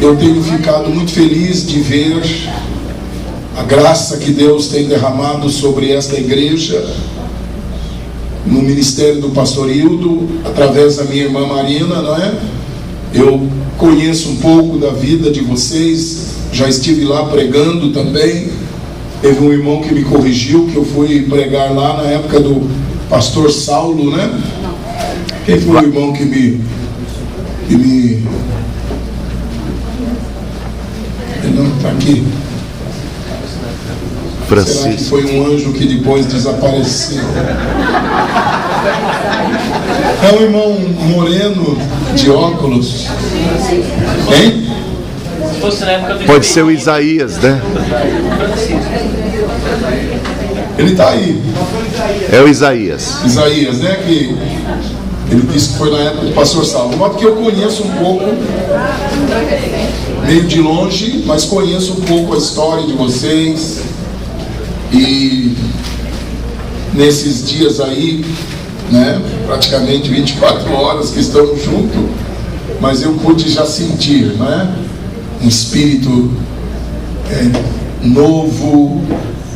eu tenho ficado muito feliz de ver a graça que Deus tem derramado sobre esta igreja, no ministério do pastor Hildo, através da minha irmã Marina, não é? Eu conheço um pouco da vida de vocês, já estive lá pregando também. Teve um irmão que me corrigiu, que eu fui pregar lá na época do pastor Saulo, né? Quem foi o irmão que me... Ele não está aqui. Francisco. Será que foi um anjo que depois desapareceu? É um irmão moreno de óculos. Quem? Pode ser o Isaías, né? Ele está aí. É o Isaías. Isaías, né? Que ele disse que foi na época do pastor Saulo. De modo que eu conheço um pouco, meio de longe, mas conheço um pouco a história de vocês. E nesses dias aí, né, praticamente 24 horas que estamos juntos, mas eu pude já sentir, né, um espírito novo,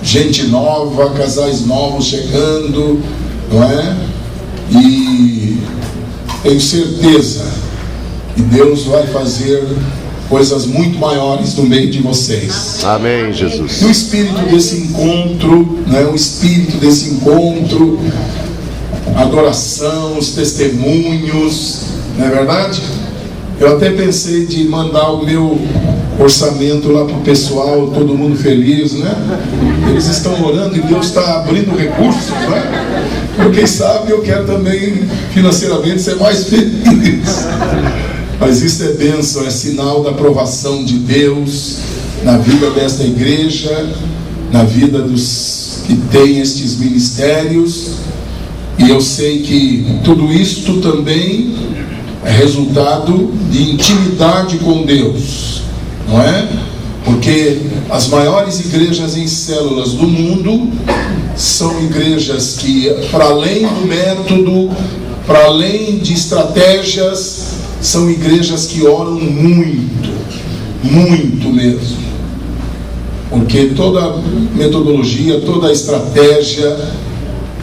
gente nova, casais novos chegando, não é? E tenho certeza que Deus vai fazer coisas muito maiores no meio de vocês. Amém, Jesus. E o espírito desse encontro, né, o espírito desse encontro, a adoração, os testemunhos, não é verdade? Eu até pensei de mandar o meu orçamento lá para o pessoal, todo mundo feliz, né? Eles estão orando e Deus está abrindo recursos, né? Porque sabe, eu quero também financeiramente ser mais feliz. Mas isso é bênção, é sinal da aprovação de Deus na vida desta igreja, na vida dos que têm estes ministérios. E eu sei que tudo isto também é resultado de intimidade com Deus, não é? Porque as maiores igrejas em células do mundo são igrejas que, para além do método, para além de estratégias, são igrejas que oram muito, muito mesmo. Porque toda metodologia, toda estratégia,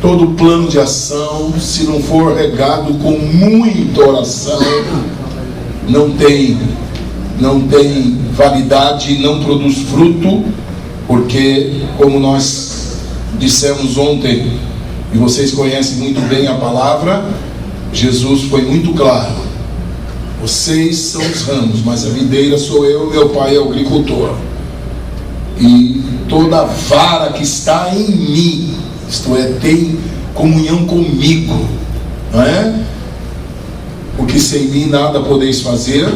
todo plano de ação, se não for regado com muita oração, não tem validade, não produz fruto, porque, como nós dissemos ontem, e vocês conhecem muito bem a palavra, Jesus foi muito claro: vocês são os ramos, mas a videira sou eu, meu pai é o agricultor. E toda vara que está em mim, isto é, tem comunhão comigo, não é? Porque sem mim nada podeis fazer.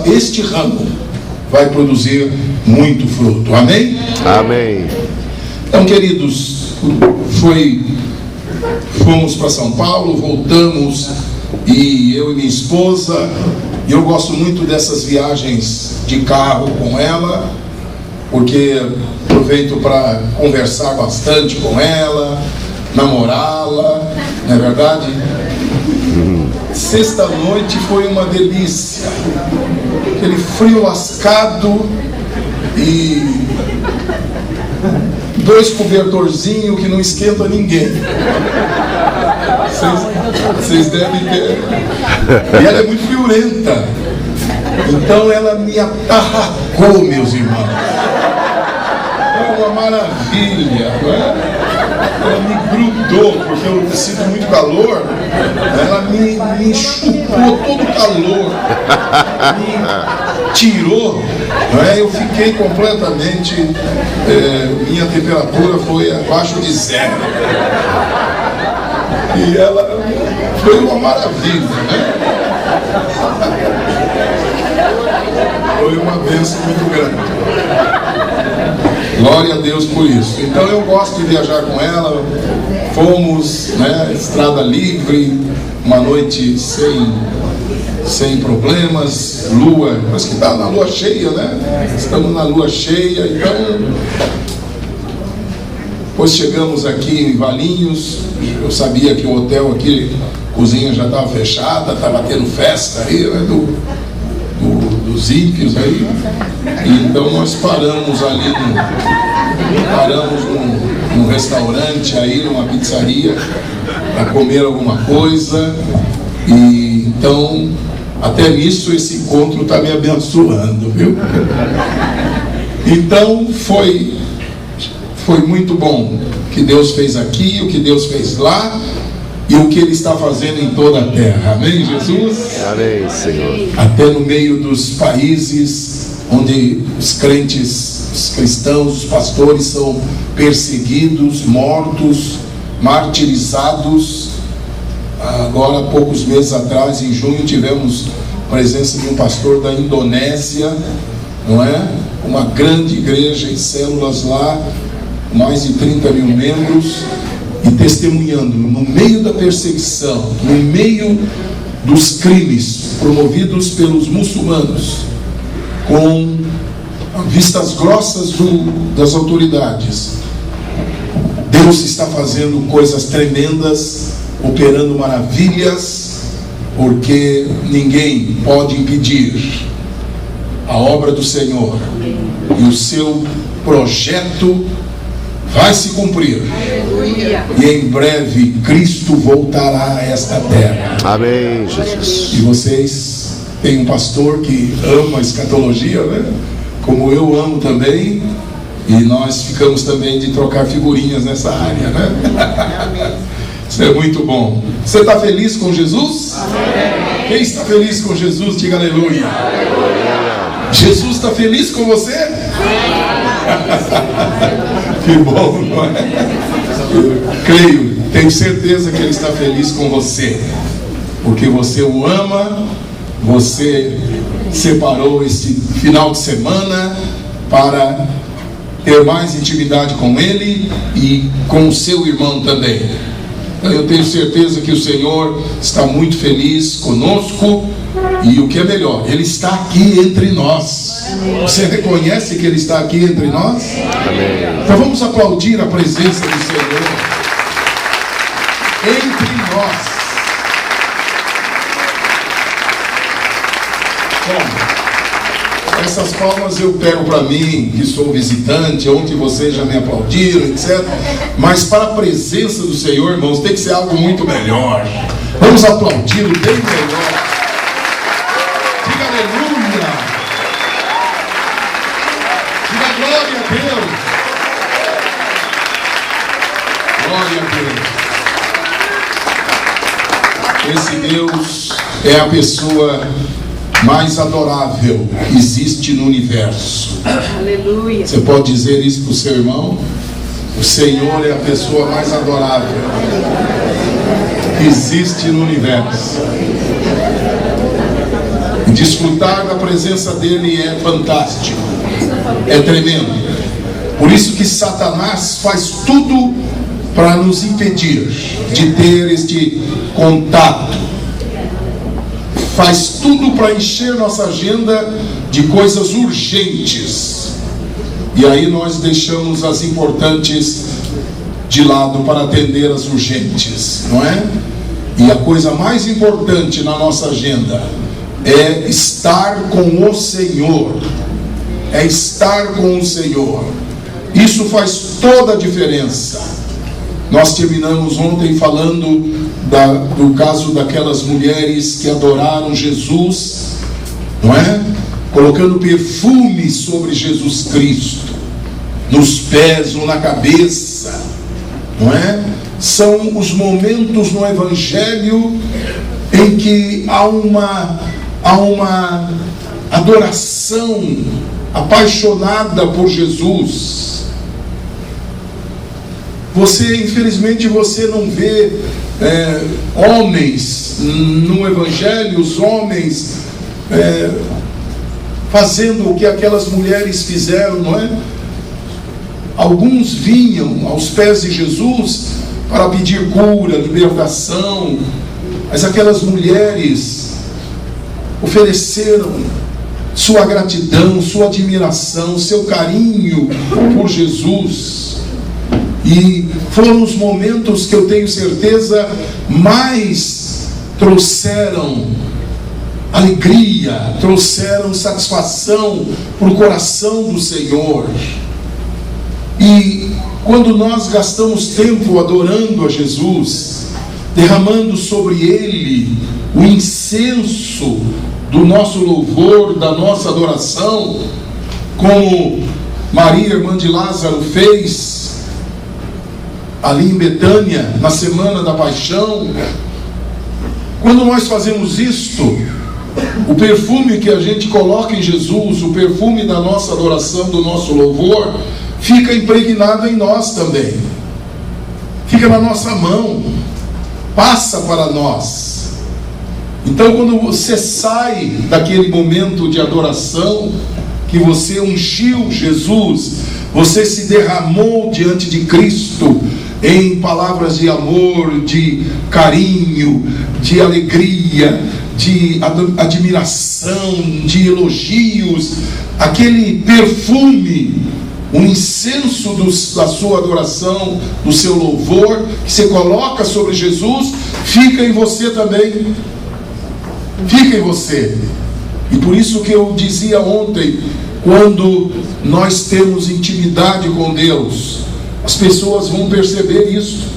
Este ramo vai produzir muito fruto. Amém? Amém. Então, queridos, fomos para São Paulo, voltamos, e eu e minha esposa, e eu gosto muito dessas viagens de carro com ela, porque aproveito para conversar bastante com ela, namorá-la, não é verdade? Sexta-noite foi uma delícia, aquele frio lascado e 2 cobertorzinhos que não esquenta ninguém. Vocês devem ter. E ela é muito friorenta, então ela me atarracou, meus irmãos. É uma maravilha, não é? Ela me grudou, porque eu sinto muito calor. Ela me chupou todo o calor, me tirou, não é? Eu fiquei completamente, minha temperatura foi abaixo de 0. E ela foi uma maravilha, né? Foi uma bênção muito grande. Glória a Deus por isso. Então eu gosto de viajar com ela. Fomos, né, estrada livre, uma noite sem problemas, lua, mas que está na lua cheia, né? Estamos na lua cheia, então. Depois chegamos aqui em Valinhos. Eu sabia que o hotel aqui, a cozinha já estava fechada, estava tendo festa aí, né, do os ímpios aí. Então nós paramos ali num restaurante aí, numa pizzaria, para comer alguma coisa. E então, até nisso esse encontro está me abençoando, viu? Então foi muito bom o que Deus fez aqui, o que Deus fez lá e o que Ele está fazendo em toda a terra. Amém, Jesus? Amém, Senhor. Até no meio dos países onde os crentes, os cristãos, os pastores são perseguidos, mortos, martirizados. Agora, poucos meses atrás, em junho, tivemos a presença de um pastor da Indonésia, não é? Uma grande igreja em células lá, mais de 30 mil membros, e testemunhando no meio da perseguição, no meio dos crimes promovidos pelos muçulmanos, com vistas grossas das autoridades. Deus está fazendo coisas tremendas, operando maravilhas, porque ninguém pode impedir a obra do Senhor, e o seu projeto vai se cumprir. Aleluia. E em breve Cristo voltará a esta terra. Amém, Jesus. E vocês têm um pastor que ama a escatologia, né? Como eu amo também. E nós ficamos também de trocar figurinhas nessa área, né? Isso é muito bom. Você está feliz com Jesus? Amém. Quem está feliz com Jesus, diga aleluia. Aleluia. Jesus está feliz com você? Que bom, não é? Eu creio, tenho certeza que Ele está feliz com você, porque você o ama. Você separou esse final de semana para ter mais intimidade com Ele e com o seu irmão também. Então eu tenho certeza que o Senhor está muito feliz conosco, e o que é melhor, Ele está aqui entre nós. Você reconhece que Ele está aqui entre nós? Amém. Então vamos aplaudir a presença do Senhor entre nós. Bom, essas palmas eu pego para mim, que sou visitante. Ontem vocês já me aplaudiram, etc. Mas para a presença do Senhor, irmãos, tem que ser algo muito melhor. Vamos aplaudi-lo bem melhor. Diga aleluia. Diga glória a Deus. Glória a Deus. Esse Deus é a pessoa mais adorável que existe no universo. Aleluia. Você pode dizer isso para o seu irmão? O Senhor é a pessoa mais adorável que existe no universo. E desfrutar da presença dele é fantástico, é tremendo. Por isso que Satanás faz tudo para nos impedir de ter este contato. Faz tudo para encher nossa agenda de coisas urgentes. E aí nós deixamos as importantes de lado para atender as urgentes, não é? E a coisa mais importante na nossa agenda é estar com o Senhor. É estar com o Senhor. Isso faz toda a diferença. Nós terminamos ontem falando do caso daquelas mulheres que adoraram Jesus, não é? Colocando perfume sobre Jesus Cristo, nos pés ou na cabeça, não é? São os momentos no Evangelho em que há uma adoração apaixonada por Jesus. Infelizmente, você não vê homens no Evangelho, os homens fazendo o que aquelas mulheres fizeram, não é? Alguns vinham aos pés de Jesus para pedir cura, libertação, mas aquelas mulheres ofereceram sua gratidão, sua admiração, seu carinho por Jesus. E foram os momentos que eu tenho certeza mais trouxeram alegria, trouxeram satisfação para o coração do Senhor. E quando nós gastamos tempo adorando a Jesus, derramando sobre Ele o incenso do nosso louvor, da nossa adoração, como Maria, irmã de Lázaro, fez ali em Betânia, na semana da paixão. Quando nós fazemos isto, o perfume que a gente coloca em Jesus, o perfume da nossa adoração, do nosso louvor, fica impregnado em nós também, fica na nossa mão, passa para nós. Então, quando você sai daquele momento de adoração, que você ungiu Jesus, você se derramou diante de Cristo em palavras de amor, de carinho, de alegria, de admiração, de elogios, aquele perfume, o incenso da sua adoração, do seu louvor, que você coloca sobre Jesus, fica em você também. Fica em você. E por isso que eu dizia ontem, quando nós temos intimidade com Deus, as pessoas vão perceber isso,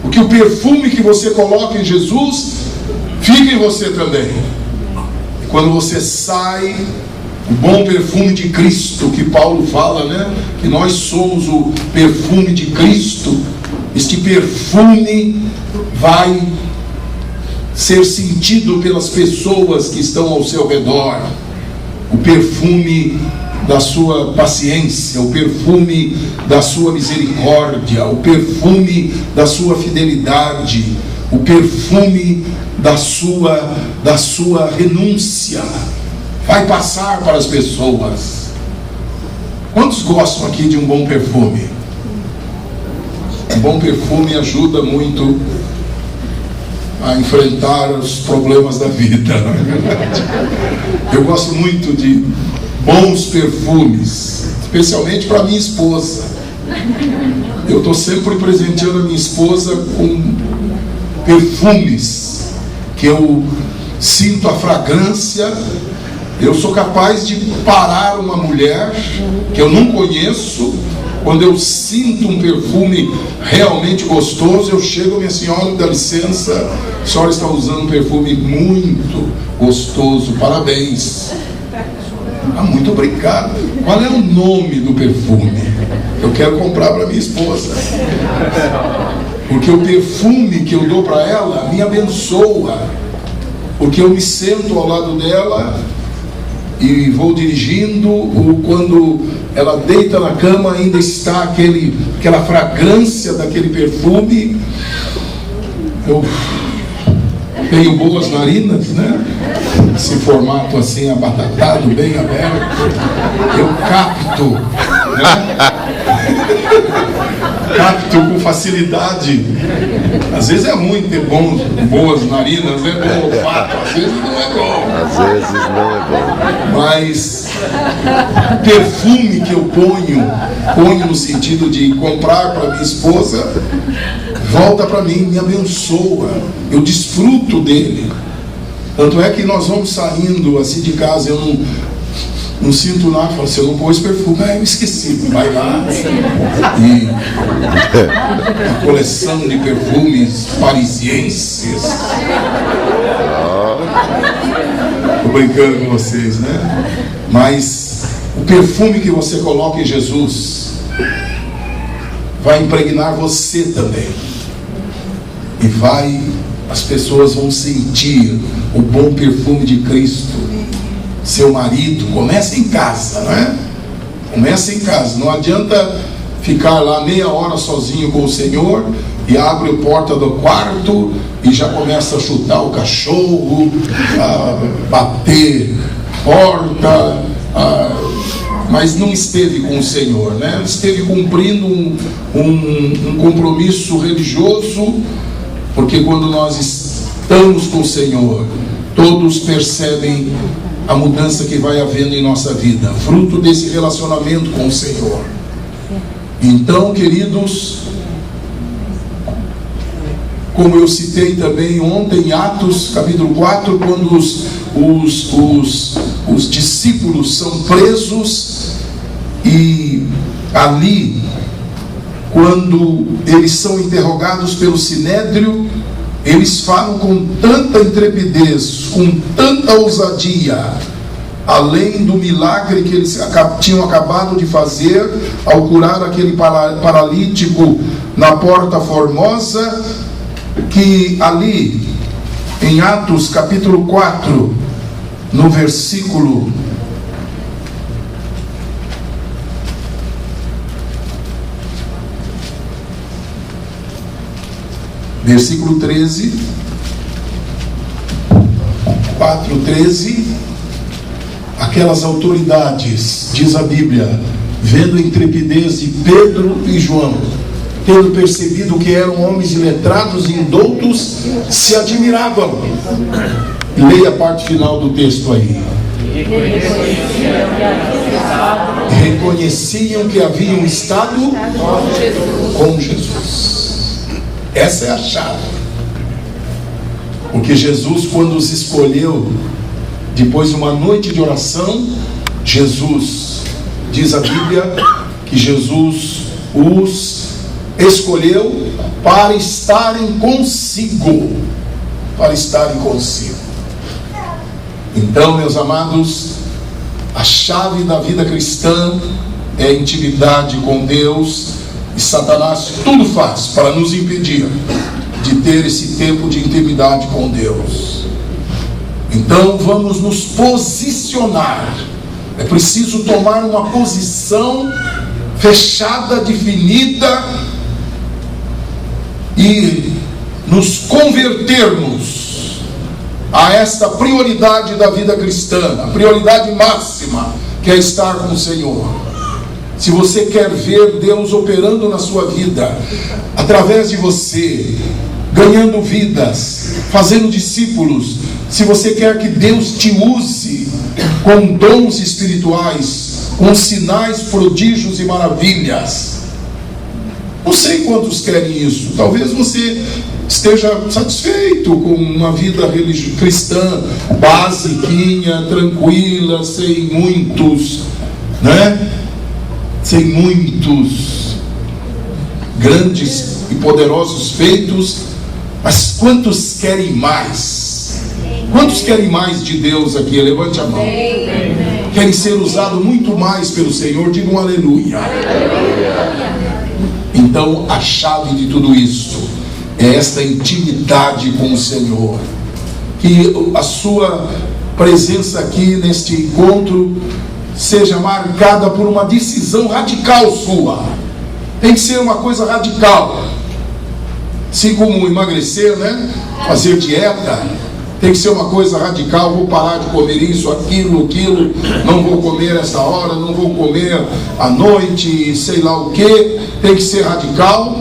porque o perfume que você coloca em Jesus fica em você também. E quando você sai, o bom perfume de Cristo, que Paulo fala, né? Que nós somos o perfume de Cristo. Este perfume vai ser sentido pelas pessoas que estão ao seu redor. O perfume da sua paciência, o perfume da sua misericórdia, o perfume da sua fidelidade, o perfume da sua renúncia, vai passar para as pessoas. Quantos gostam aqui de um bom perfume? Um bom perfume ajuda muito a enfrentar os problemas da vida, não é verdade? Eu gosto muito de bons perfumes, especialmente para minha esposa. Eu estou sempre presenteando a minha esposa com perfumes que eu sinto a fragrância. Eu sou capaz de parar uma mulher que eu não conheço. Quando eu sinto um perfume realmente gostoso, eu chego a minha senhora, dá licença, a senhora está usando um perfume muito gostoso, parabéns. Ah, muito obrigado. Qual é o nome do perfume? Eu quero comprar para minha esposa, porque o perfume que eu dou para ela me abençoa, porque eu me sento ao lado dela e vou dirigindo, ou quando ela deita na cama, ainda está aquela fragrância daquele perfume. Eu tenho boas narinas, né? Esse formato assim, abatatado, bem aberto. Eu capto, né? Capto com facilidade. Às vezes é ruim ter boas narinas, né? Bom olfato, às vezes não é bom. Às vezes não é bom. Mas o perfume que eu ponho no sentido de comprar para minha esposa, volta para mim, me abençoa. Eu desfruto dele. Tanto é que nós vamos saindo assim de casa, eu não sinto nada, falo assim, eu não pôs perfume, eu esqueci. Vai lá e a coleção de perfumes parisienses. Estou brincando com vocês, né? Mas o perfume que você coloca em Jesus vai impregnar você também. E as pessoas vão sentir o bom perfume de Cristo. Seu marido, começa em casa, não é? Começa em casa. Não adianta ficar lá meia hora sozinho com o Senhor e abre a porta do quarto e já começa a chutar o cachorro, a bater porta, mas não esteve com o Senhor, né? Esteve cumprindo um compromisso religioso, porque quando nós estamos com o Senhor, todos percebem a mudança que vai havendo em nossa vida, fruto desse relacionamento com o Senhor. Então, queridos, como eu citei também ontem em Atos capítulo 4, quando os discípulos são presos, e ali, quando eles são interrogados pelo Sinédrio, eles falam com tanta intrepidez, com tanta ousadia, além do milagre que eles tinham acabado de fazer ao curar aquele paralítico na Porta Formosa, que ali em Atos capítulo 4, no versículo 13, 4:13, aquelas autoridades, diz a Bíblia, vendo a intrepidez de Pedro e João, tendo percebido que eram homens iletrados e indoutos, se admiravam. Leia a parte final do texto aí. Reconheciam que haviam estado com Jesus. Essa é a chave. Porque Jesus, quando os escolheu, depois de uma noite de oração, Jesus, diz a Bíblia, que Jesus os escolheu para estarem consigo. Para estarem consigo. Então, meus amados, a chave da vida cristã é a intimidade com Deus. E Satanás tudo faz para nos impedir de ter esse tempo de intimidade com Deus. Então vamos nos posicionar. É preciso tomar uma posição fechada, definida, e nos convertermos a esta prioridade da vida cristã, a prioridade máxima, que é estar com o Senhor. Se você quer ver Deus operando na sua vida, através de você, ganhando vidas, fazendo discípulos, se você quer que Deus te use com dons espirituais, com sinais, prodígios e maravilhas, não sei quantos querem isso. Talvez você esteja satisfeito com uma vida cristã basiquinha, tranquila, sem muitos, sem muitos grandes e poderosos feitos. Mas quantos querem mais? Quantos querem mais de Deus aqui? Levante a mão. Querem ser usados muito mais pelo Senhor? Digam um aleluia. Então a chave de tudo isso é esta intimidade com o Senhor. Que a sua presença aqui neste encontro seja marcada por uma decisão radical sua. Tem que ser uma coisa radical. Assim como emagrecer, fazer dieta, tem que ser uma coisa radical. Vou parar de comer isso, aquilo, não vou comer essa hora, não vou comer à noite, sei lá o que. Tem que ser radical,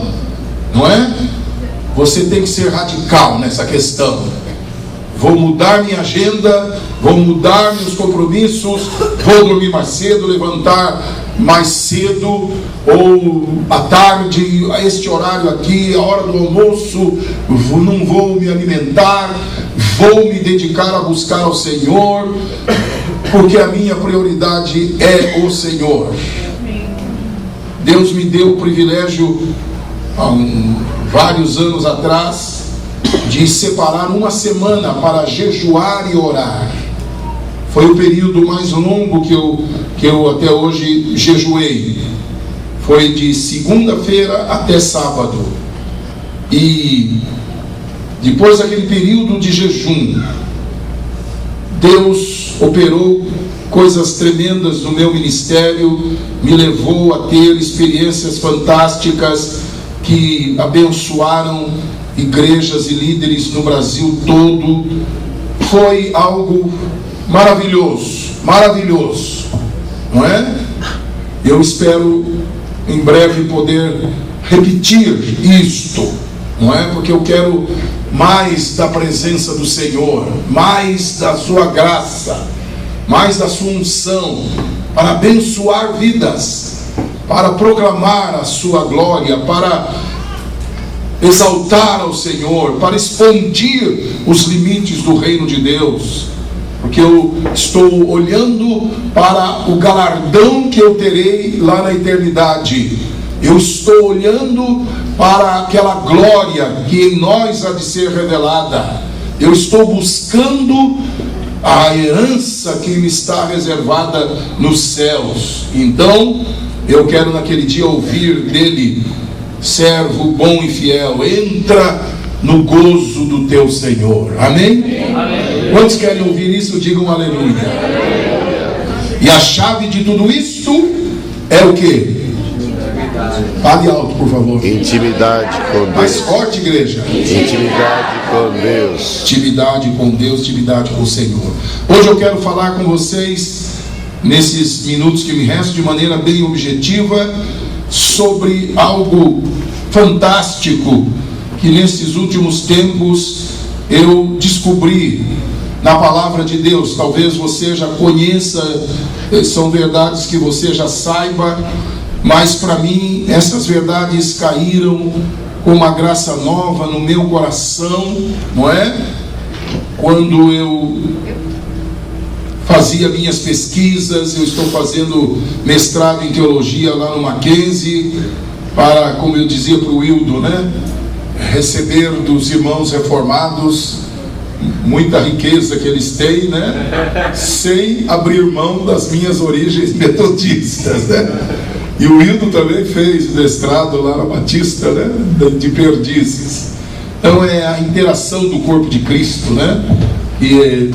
não é? Você tem que ser radical nessa questão. Vou mudar minha agenda, vou mudar meus compromissos, vou dormir mais cedo, levantar mais cedo, ou à tarde, a este horário aqui, a hora do almoço, não vou me alimentar, vou me dedicar a buscar ao Senhor, porque a minha prioridade é o Senhor. Deus me deu o privilégio, há vários anos atrás, de separar uma semana para jejuar e orar. Foi o período mais longo que eu até hoje jejuei. Foi de segunda-feira até sábado. E depois daquele período de jejum, Deus operou coisas tremendas no meu ministério, me levou a ter experiências fantásticas que abençoaram igrejas e líderes no Brasil todo. Foi algo maravilhoso, não é? Eu espero em breve poder repetir isto, não é? Porque eu quero mais da presença do Senhor, mais da sua graça, mais da sua unção, para abençoar vidas, para proclamar a sua glória, para exaltar ao Senhor, para expandir os limites do reino de Deus, porque eu estou olhando para o galardão que eu terei lá na eternidade. Eu estou olhando para aquela glória que em nós há de ser revelada. Eu estou buscando a herança que me está reservada nos céus. Então, eu quero naquele dia ouvir dele: servo bom e fiel, entra no gozo do teu Senhor. Amém? Amém. Quantos querem ouvir isso? Digam aleluia. E a chave de tudo isto é o quê? Fale alto, por favor. Intimidade com Deus. Mais forte, igreja. Intimidade com Deus. Intimidade com Deus, intimidade com o Senhor. Hoje eu quero falar com vocês, nesses minutos que me restam, de maneira bem objetiva, sobre algo fantástico que nesses últimos tempos eu descobri na palavra de Deus. Talvez você já conheça, são verdades que você já saiba, mas para mim essas verdades caíram com uma graça nova no meu coração, não é? Quando eu fazia minhas pesquisas, eu estou fazendo mestrado em teologia lá no Mackenzie, para, como eu dizia para o Wildo, né, receber dos irmãos reformados muita riqueza que eles têm, né, sem abrir mão das minhas origens metodistas, né. E o Wildo também fez mestrado lá na Batista, né, de Perdizes. Então é a interação do corpo de Cristo, né, e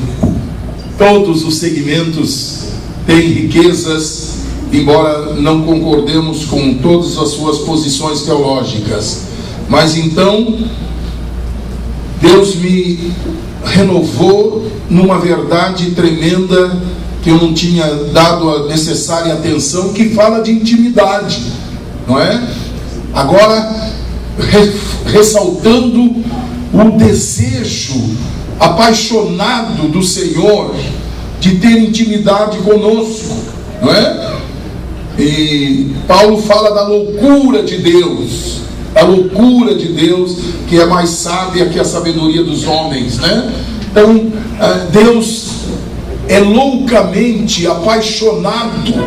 todos os segmentos têm riquezas, embora não concordemos com todas as suas posições teológicas. Mas então, Deus me renovou numa verdade tremenda que eu não tinha dado a necessária atenção, que fala de intimidade, não é? Agora, ressaltando o desejo apaixonado do Senhor de ter intimidade conosco, não é? E Paulo fala da loucura de Deus, a loucura de Deus, que é mais sábia que a sabedoria dos homens, né? Então, Deus é loucamente apaixonado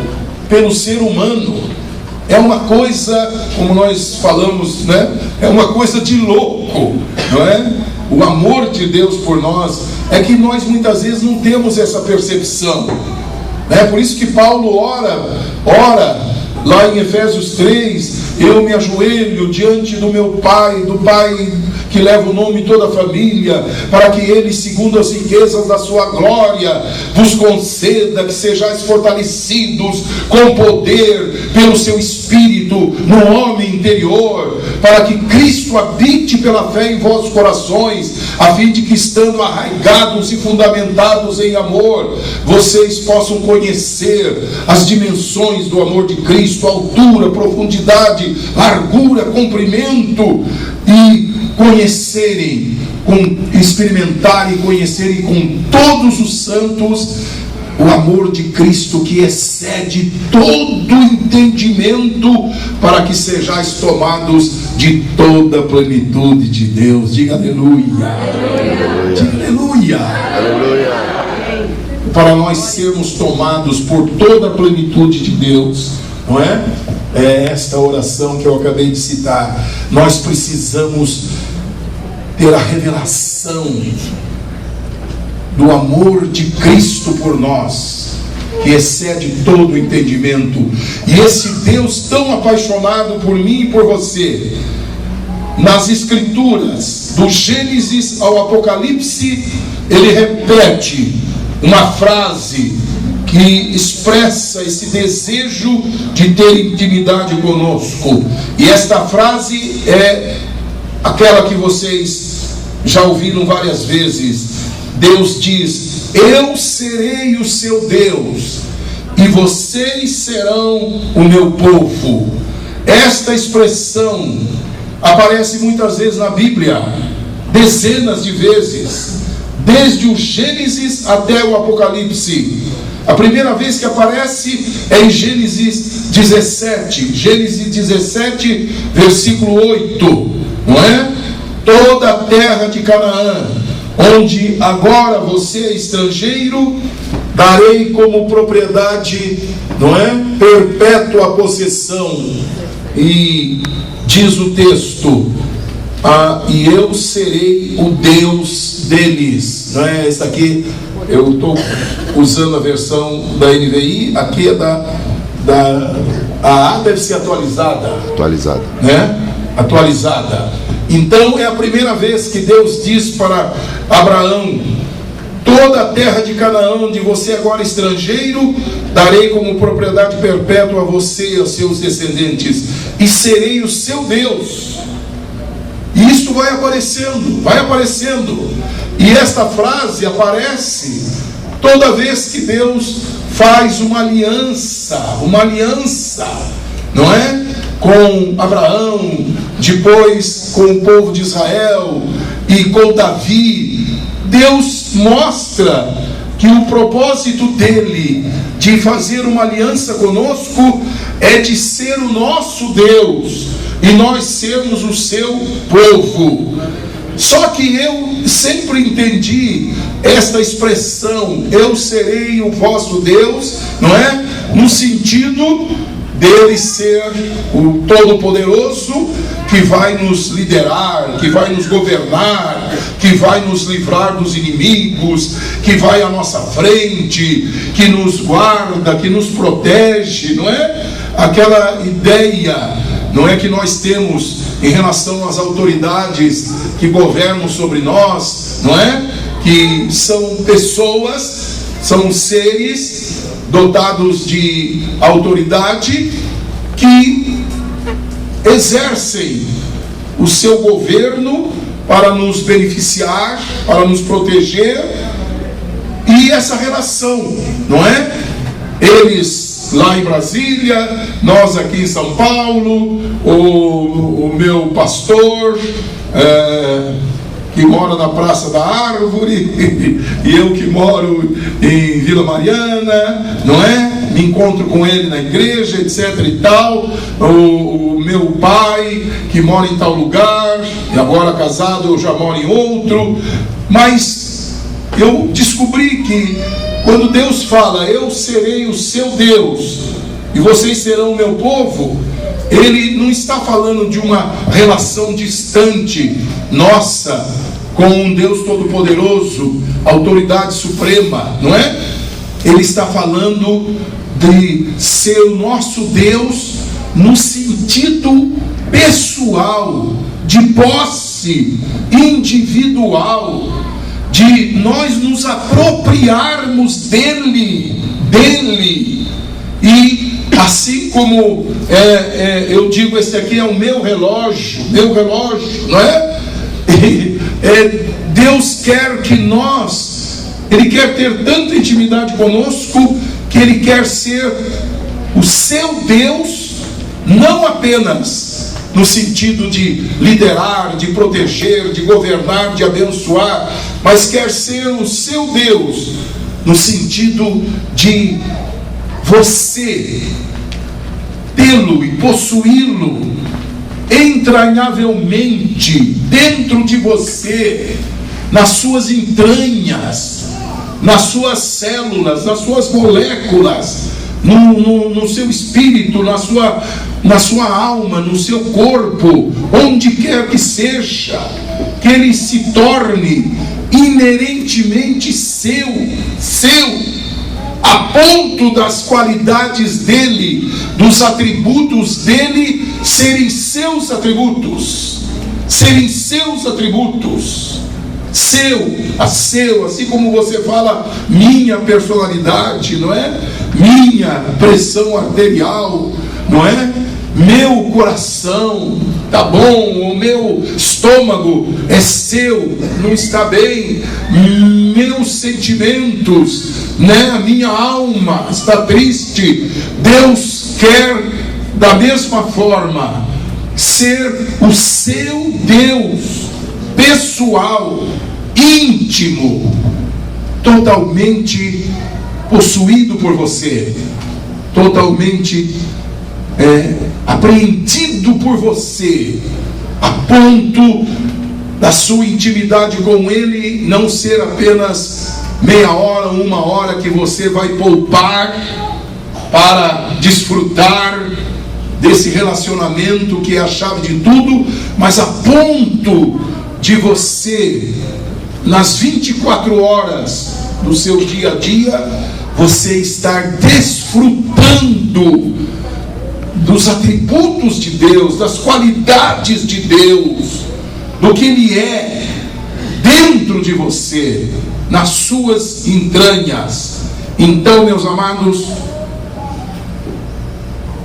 pelo ser humano. É uma coisa, como nós falamos, né? É uma coisa de louco, não é? O amor de Deus por nós é que nós muitas vezes não temos essa percepção, né? Por isso que Paulo ora lá em Efésios 3, eu me ajoelho diante do meu Pai, do Pai que leva o nome de toda a família, para que Ele, segundo as riquezas da sua glória, vos conceda que sejais fortalecidos com poder pelo seu Espírito no homem interior, para que Cristo habite pela fé em vossos corações, a fim de que, estando arraigados e fundamentados em amor, vocês possam conhecer as dimensões do amor de Cristo, altura, profundidade, largura, comprimento, e conhecerem, experimentarem e conhecerem com todos os santos o amor de Cristo, que excede todo entendimento, para que sejais tomados de toda a plenitude de Deus. Diga aleluia. Aleluia. Diga aleluia. Aleluia. Para nós sermos tomados por toda a plenitude de Deus, não é? É esta oração que eu acabei de citar. Nós precisamos ter a revelação do amor de Cristo por nós, que excede todo o entendimento. E esse Deus tão apaixonado por mim e por você, nas Escrituras, do Gênesis ao Apocalipse, ele repete uma frase que expressa esse desejo de ter intimidade conosco. E esta frase é aquela que vocês já ouviram várias vezes. Deus diz: eu serei o seu Deus e vocês serão o meu povo. Esta expressão aparece muitas vezes na Bíblia, dezenas de vezes, desde o Gênesis até o Apocalipse. A primeira vez que aparece é em Gênesis 17, versículo 8, não é? Toda a terra de Canaã, onde agora você é estrangeiro, darei como propriedade, não é? Perpétua possessão. E diz o texto, e eu serei o Deus deles. Não é? Essa aqui, eu estou usando a versão da NVI, aqui é a deve ser atualizada. Atualizada. Né? Atualizada. Então é a primeira vez que Deus diz para Abraão: toda a terra de Canaã, onde você agora é estrangeiro, darei como propriedade perpétua a você e aos seus descendentes, e serei o seu Deus. E isso vai aparecendo. E esta frase aparece toda vez que Deus faz uma aliança, não é? Com Abraão, depois com o povo de Israel e com Davi. Deus mostra que o propósito dele de fazer uma aliança conosco é de ser o nosso Deus e nós sermos o seu povo. Só que eu sempre entendi esta expressão, eu serei o vosso Deus, não é? No sentido dele ser o Todo-Poderoso, que vai nos liderar, que vai nos governar, que vai nos livrar dos inimigos, que vai à nossa frente, que nos guarda, que nos protege, não é? Aquela ideia, não é, que nós temos em relação às autoridades que governam sobre nós, não é? Que são pessoas, são seres dotados de autoridade que exercem o seu governo para nos beneficiar, para nos proteger. E essa relação, não é? Eles lá em Brasília, nós aqui em São Paulo, o meu pastor que mora na Praça da Árvore, e eu que moro em Vila Mariana, não é? Me encontro com ele na igreja, etc e tal. O meu pai que mora em tal lugar, e agora casado eu já moro em outro. Mas eu descobri que quando Deus fala, eu serei o seu Deus e vocês serão o meu povo, Ele não está falando de uma relação distante nossa com um Deus Todo-Poderoso, autoridade suprema, não é? Ele está falando de ser o nosso Deus no sentido pessoal, de posse individual, de nós nos apropriarmos dele. E assim como eu digo, esse aqui é o meu relógio, não é? Deus quer que Ele quer ter tanta intimidade conosco, que Ele quer ser o seu Deus, não apenas no sentido de liderar, de proteger, de governar, de abençoar, mas quer ser o seu Deus no sentido de você tê-lo e possuí-lo entranhavelmente dentro de você, nas suas entranhas, nas suas células, nas suas moléculas, no seu espírito, na sua alma, no seu corpo, onde quer que seja, que ele se torne inerentemente seu, a ponto das qualidades dele, dos atributos dele serem seus atributos, seu, assim como você fala minha personalidade, não é? Minha pressão arterial, não é? Meu coração, tá bom? O meu estômago é seu, não está bem. Meus sentimentos, né? A minha alma está triste. Deus quer, da mesma forma, ser o seu Deus pessoal, íntimo, totalmente possuído por você, totalmente apreendido por você, a ponto da sua intimidade com Ele não ser apenas meia hora, uma hora que você vai poupar para desfrutar desse relacionamento que é a chave de tudo, mas a ponto de você, nas 24 horas do seu dia a dia, você estar desfrutando dos atributos de Deus, das qualidades de Deus, do que Ele é dentro de você, nas suas entranhas. Então, meus amados,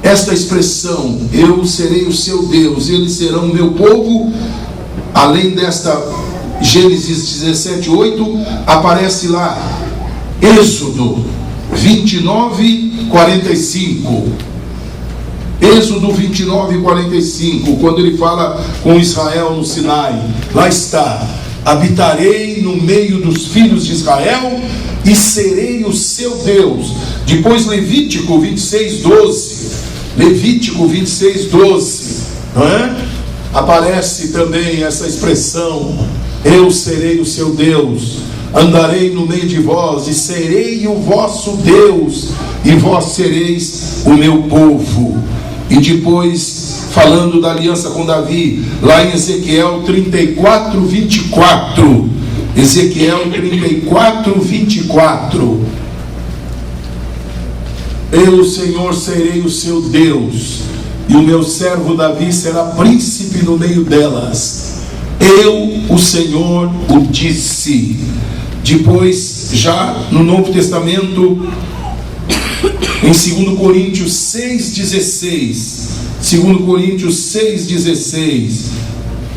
esta expressão, eu serei o seu Deus, eles serão o meu povo, além desta Gênesis 17:8, aparece lá Êxodo 29:45. Êxodo 29:45, quando ele fala com Israel no Sinai, lá está: habitarei no meio dos filhos de Israel e serei o seu Deus. Depois Levítico 26:12, Levítico 26:12, não é? Aparece também essa expressão: eu serei o seu Deus, andarei no meio de vós e serei o vosso Deus, e vós sereis o meu povo. E depois, falando da aliança com Davi, lá em Ezequiel 34:24, Ezequiel 34:24, eu, Senhor, serei o seu Deus, e o meu servo Davi será príncipe no meio delas. Eu, o Senhor, o disse. Depois, já no Novo Testamento, em 2 Coríntios 6,16, 2 Coríntios 6,16,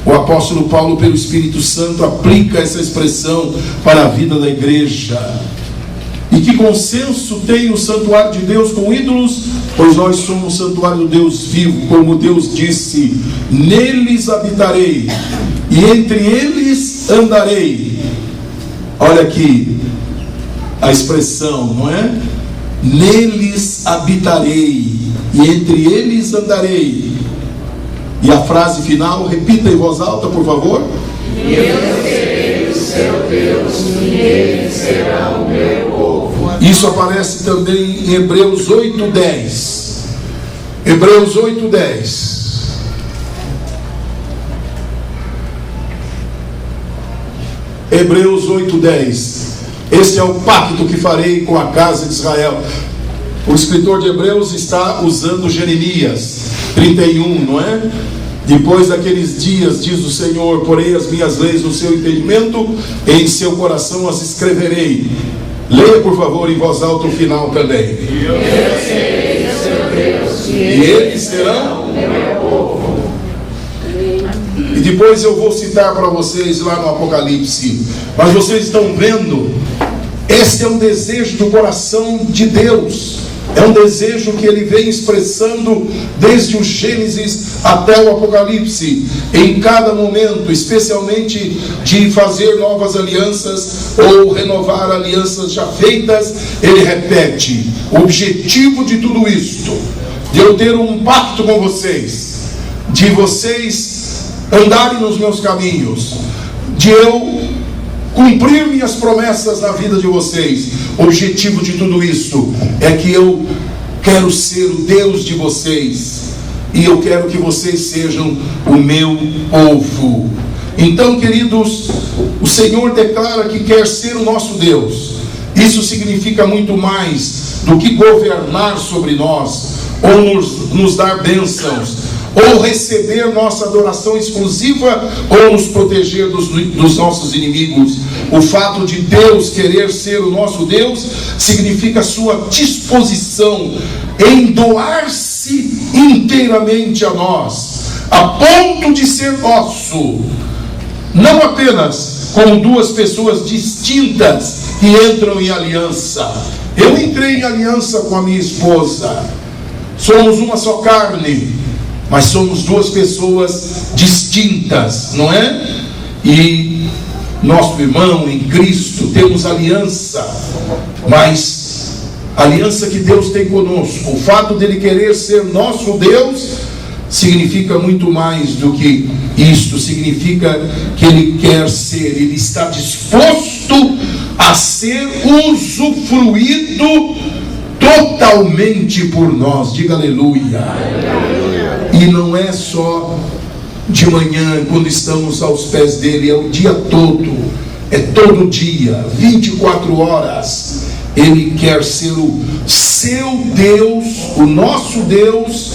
o apóstolo Paulo, pelo Espírito Santo, aplica essa expressão para a vida da igreja. E que consenso tem o santuário de Deus com ídolos? Pois nós somos o santuário do Deus vivo, como Deus disse: neles habitarei, e entre eles andarei. Olha aqui a expressão, não é? Neles habitarei, e entre eles andarei. E a frase final, repita em voz alta, por favor. Eu serei o seu Deus, e ele será o meu povo. Isso aparece também em Hebreus 8:10. Hebreus 8:10. Hebreus 8:10. Este é o pacto que farei com a casa de Israel. O escritor de Hebreus está usando Jeremias 31, não é? Depois daqueles dias, diz o Senhor, porei as minhas leis no seu entendimento, e em seu coração as escreverei. Leia, por favor, em voz alta o final também. Eu serei o seu Deus, e eles serão o meu povo. E depois eu vou citar para vocês lá no Apocalipse. Mas vocês estão vendo, esse é um desejo do coração de Deus. É um desejo que Ele vem expressando desde o Gênesis até o Apocalipse, em cada momento, especialmente de fazer novas alianças ou renovar alianças já feitas. Ele repete: o objetivo de tudo isto, de eu ter um pacto com vocês, de vocês andarem nos meus caminhos, de eu cumprir minhas promessas na vida de vocês. O objetivo de tudo isso é que eu quero ser o Deus de vocês, e eu quero que vocês sejam o meu povo. Então, queridos, o Senhor declara que quer ser o nosso Deus. Isso significa muito mais do que governar sobre nós, ou nos dar bênçãos, ou receber nossa adoração exclusiva, ou nos proteger dos nossos inimigos. O fato de Deus querer ser o nosso Deus significa sua disposição em doar-se inteiramente a nós, a ponto de ser nosso, não apenas como duas pessoas distintas que entram em aliança. Eu entrei em aliança com a minha esposa, somos uma só carne, mas somos duas pessoas distintas, não é? E nosso irmão em Cristo, temos aliança, mas a aliança que Deus tem conosco, o fato dele querer ser nosso Deus, significa muito mais do que isto. Significa que Ele quer ser, Ele está disposto a ser usufruído totalmente por nós. Diga aleluia. Aleluia. E não é só de manhã, quando estamos aos pés dele, é o dia todo, é todo dia, 24 horas. Ele quer ser o seu Deus, o nosso Deus,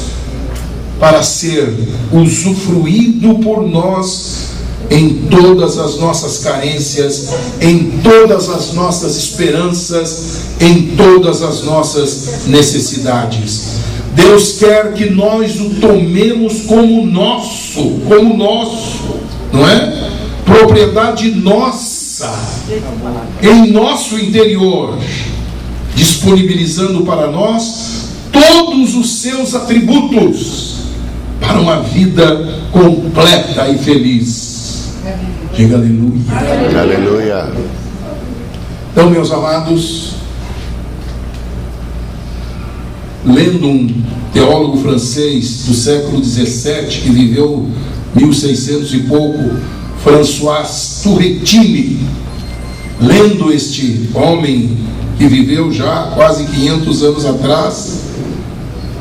para ser usufruído por nós em todas as nossas carências, em todas as nossas esperanças, em todas as nossas necessidades. Deus quer que nós o tomemos como nosso, não é? Propriedade nossa, em nosso interior, disponibilizando para nós todos os seus atributos para uma vida completa e feliz. Diga aleluia. Aleluia. Então, meus amados, lendo um teólogo francês do século XVII, que viveu 1600 e pouco, François Turretini, lendo este homem que viveu já quase 500 anos atrás,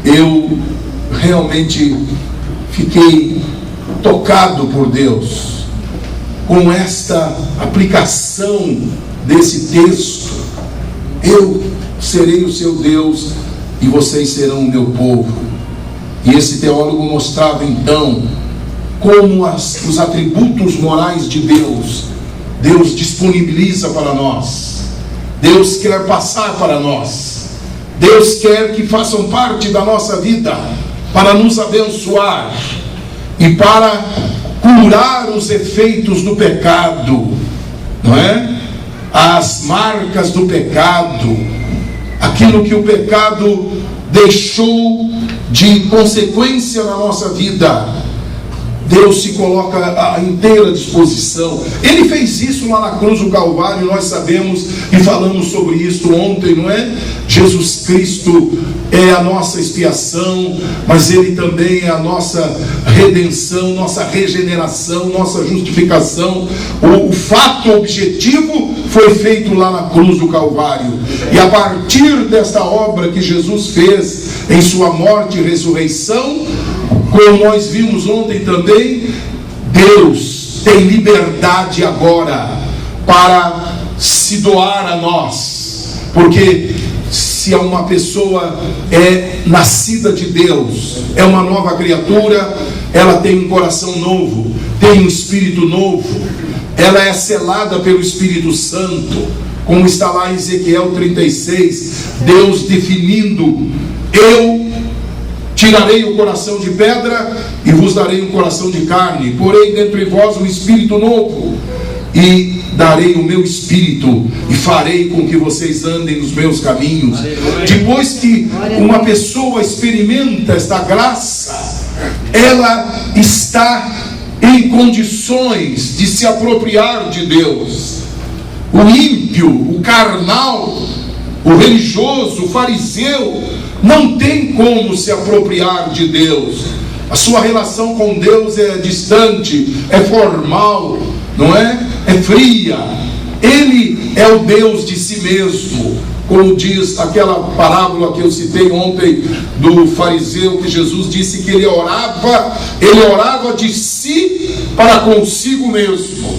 eu realmente fiquei tocado por Deus com esta aplicação desse texto. Eu serei o seu Deus e vocês serão o meu povo. E esse teólogo mostrava então como os atributos morais de Deus disponibiliza para nós. Deus quer passar para nós. Deus quer que façam parte da nossa vida para nos abençoar e para curar os efeitos do pecado, não é? As marcas do pecado, aquilo que o pecado deixou de consequência na nossa vida. Deus se coloca à inteira disposição. Ele fez isso lá na cruz do Calvário, nós sabemos e falamos sobre isso ontem, não é? Jesus Cristo é a nossa expiação, mas Ele também é a nossa redenção, nossa regeneração, nossa justificação. O fato objetivo foi feito lá na cruz do Calvário. E a partir desta obra que Jesus fez em sua morte e ressurreição, como nós vimos ontem também, Deus tem liberdade agora para se doar a nós, porque se uma pessoa é nascida de Deus, é uma nova criatura, ela tem um coração novo, tem um espírito novo, ela é selada pelo Espírito Santo, como está lá em Ezequiel 36, Deus definindo: eu tirarei o coração de pedra e vos darei um coração de carne, porei dentro de vós um espírito novo, e darei o meu espírito e farei com que vocês andem nos meus caminhos. Depois que uma pessoa experimenta esta graça, ela está em condições de se apropriar de Deus. O ímpio, o carnal, o religioso, o fariseu, não tem como se apropriar de Deus. A sua relação com Deus é distante, é formal, não é? É fria. Ele é o Deus de si mesmo, como diz aquela parábola que eu citei ontem do fariseu, que Jesus disse que ele orava de si para consigo mesmo.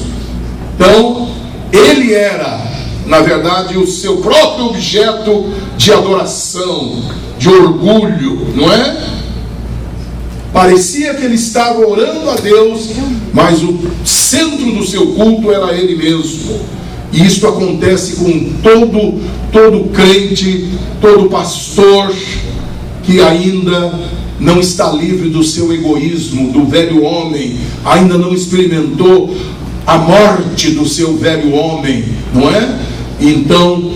Então ele era, na verdade, o seu próprio objeto de adoração, de orgulho, não é? Parecia que ele estava orando a Deus, mas o centro do seu culto era ele mesmo. E isso acontece com todo crente, todo pastor que ainda não está livre do seu egoísmo, do velho homem, ainda não experimentou a morte do seu velho homem, não é? Então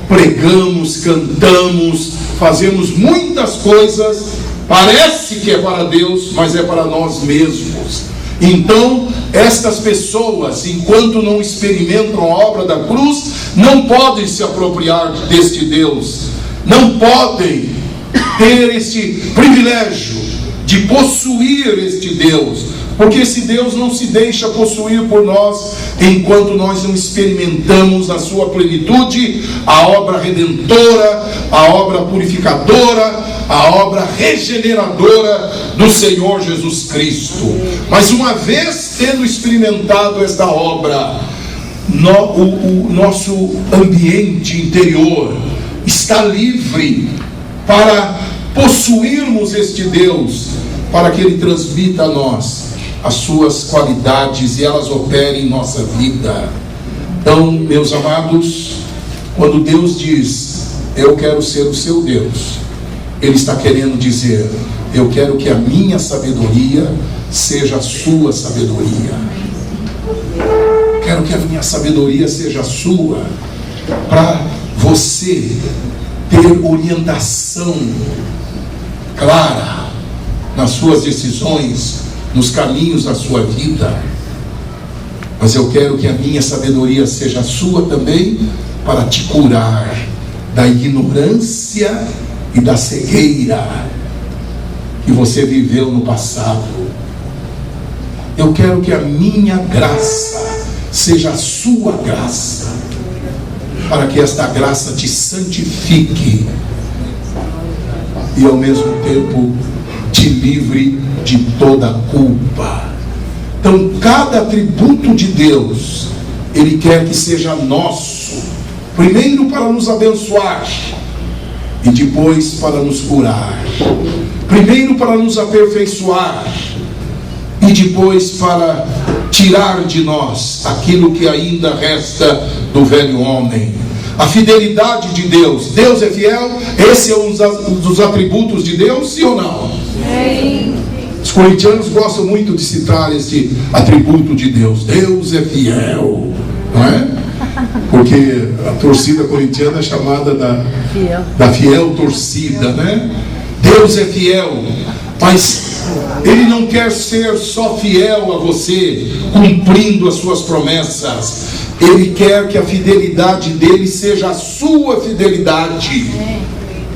pregamos, cantamos, fazemos muitas coisas, parece que é para Deus, mas é para nós mesmos. Então estas pessoas, enquanto não experimentam a obra da cruz, não podem se apropriar deste Deus, não podem ter este privilégio de possuir este Deus, porque esse Deus não se deixa possuir por nós enquanto nós não experimentamos na sua plenitude a obra redentora, a obra purificadora, a obra regeneradora do Senhor Jesus Cristo. Mas uma vez tendo experimentado esta obra, o nosso ambiente interior está livre para possuirmos este Deus, para que Ele transmita a nós as suas qualidades e elas operem em nossa vida. Então, meus amados, quando Deus diz, eu quero ser o seu Deus, Ele está querendo dizer, eu quero que a minha sabedoria seja a sua sabedoria. Quero que a minha sabedoria seja a sua, para você ter orientação clara nas suas decisões, nos caminhos da sua vida. Mas eu quero que a minha sabedoria seja a sua também, para te curar da ignorância e da cegueira que você viveu no passado. Eu quero que a minha graça seja a sua graça, para que esta graça te santifique e ao mesmo tempo te livre de toda culpa. Então, cada atributo de Deus, Ele quer que seja nosso, primeiro para nos abençoar e depois para nos curar, primeiro para nos aperfeiçoar e depois para tirar de nós aquilo que ainda resta do velho homem. A fidelidade de Deus. Deus é fiel. Esse é um dos atributos de Deus, sim ou não? Sim. Os corintianos gostam muito de citar esse atributo de Deus. Deus é fiel, não é? Porque a torcida corintiana é chamada da fiel torcida, né? Deus é fiel, mas Ele não quer ser só fiel a você, cumprindo as suas promessas. Ele quer que a fidelidade dele seja a sua fidelidade,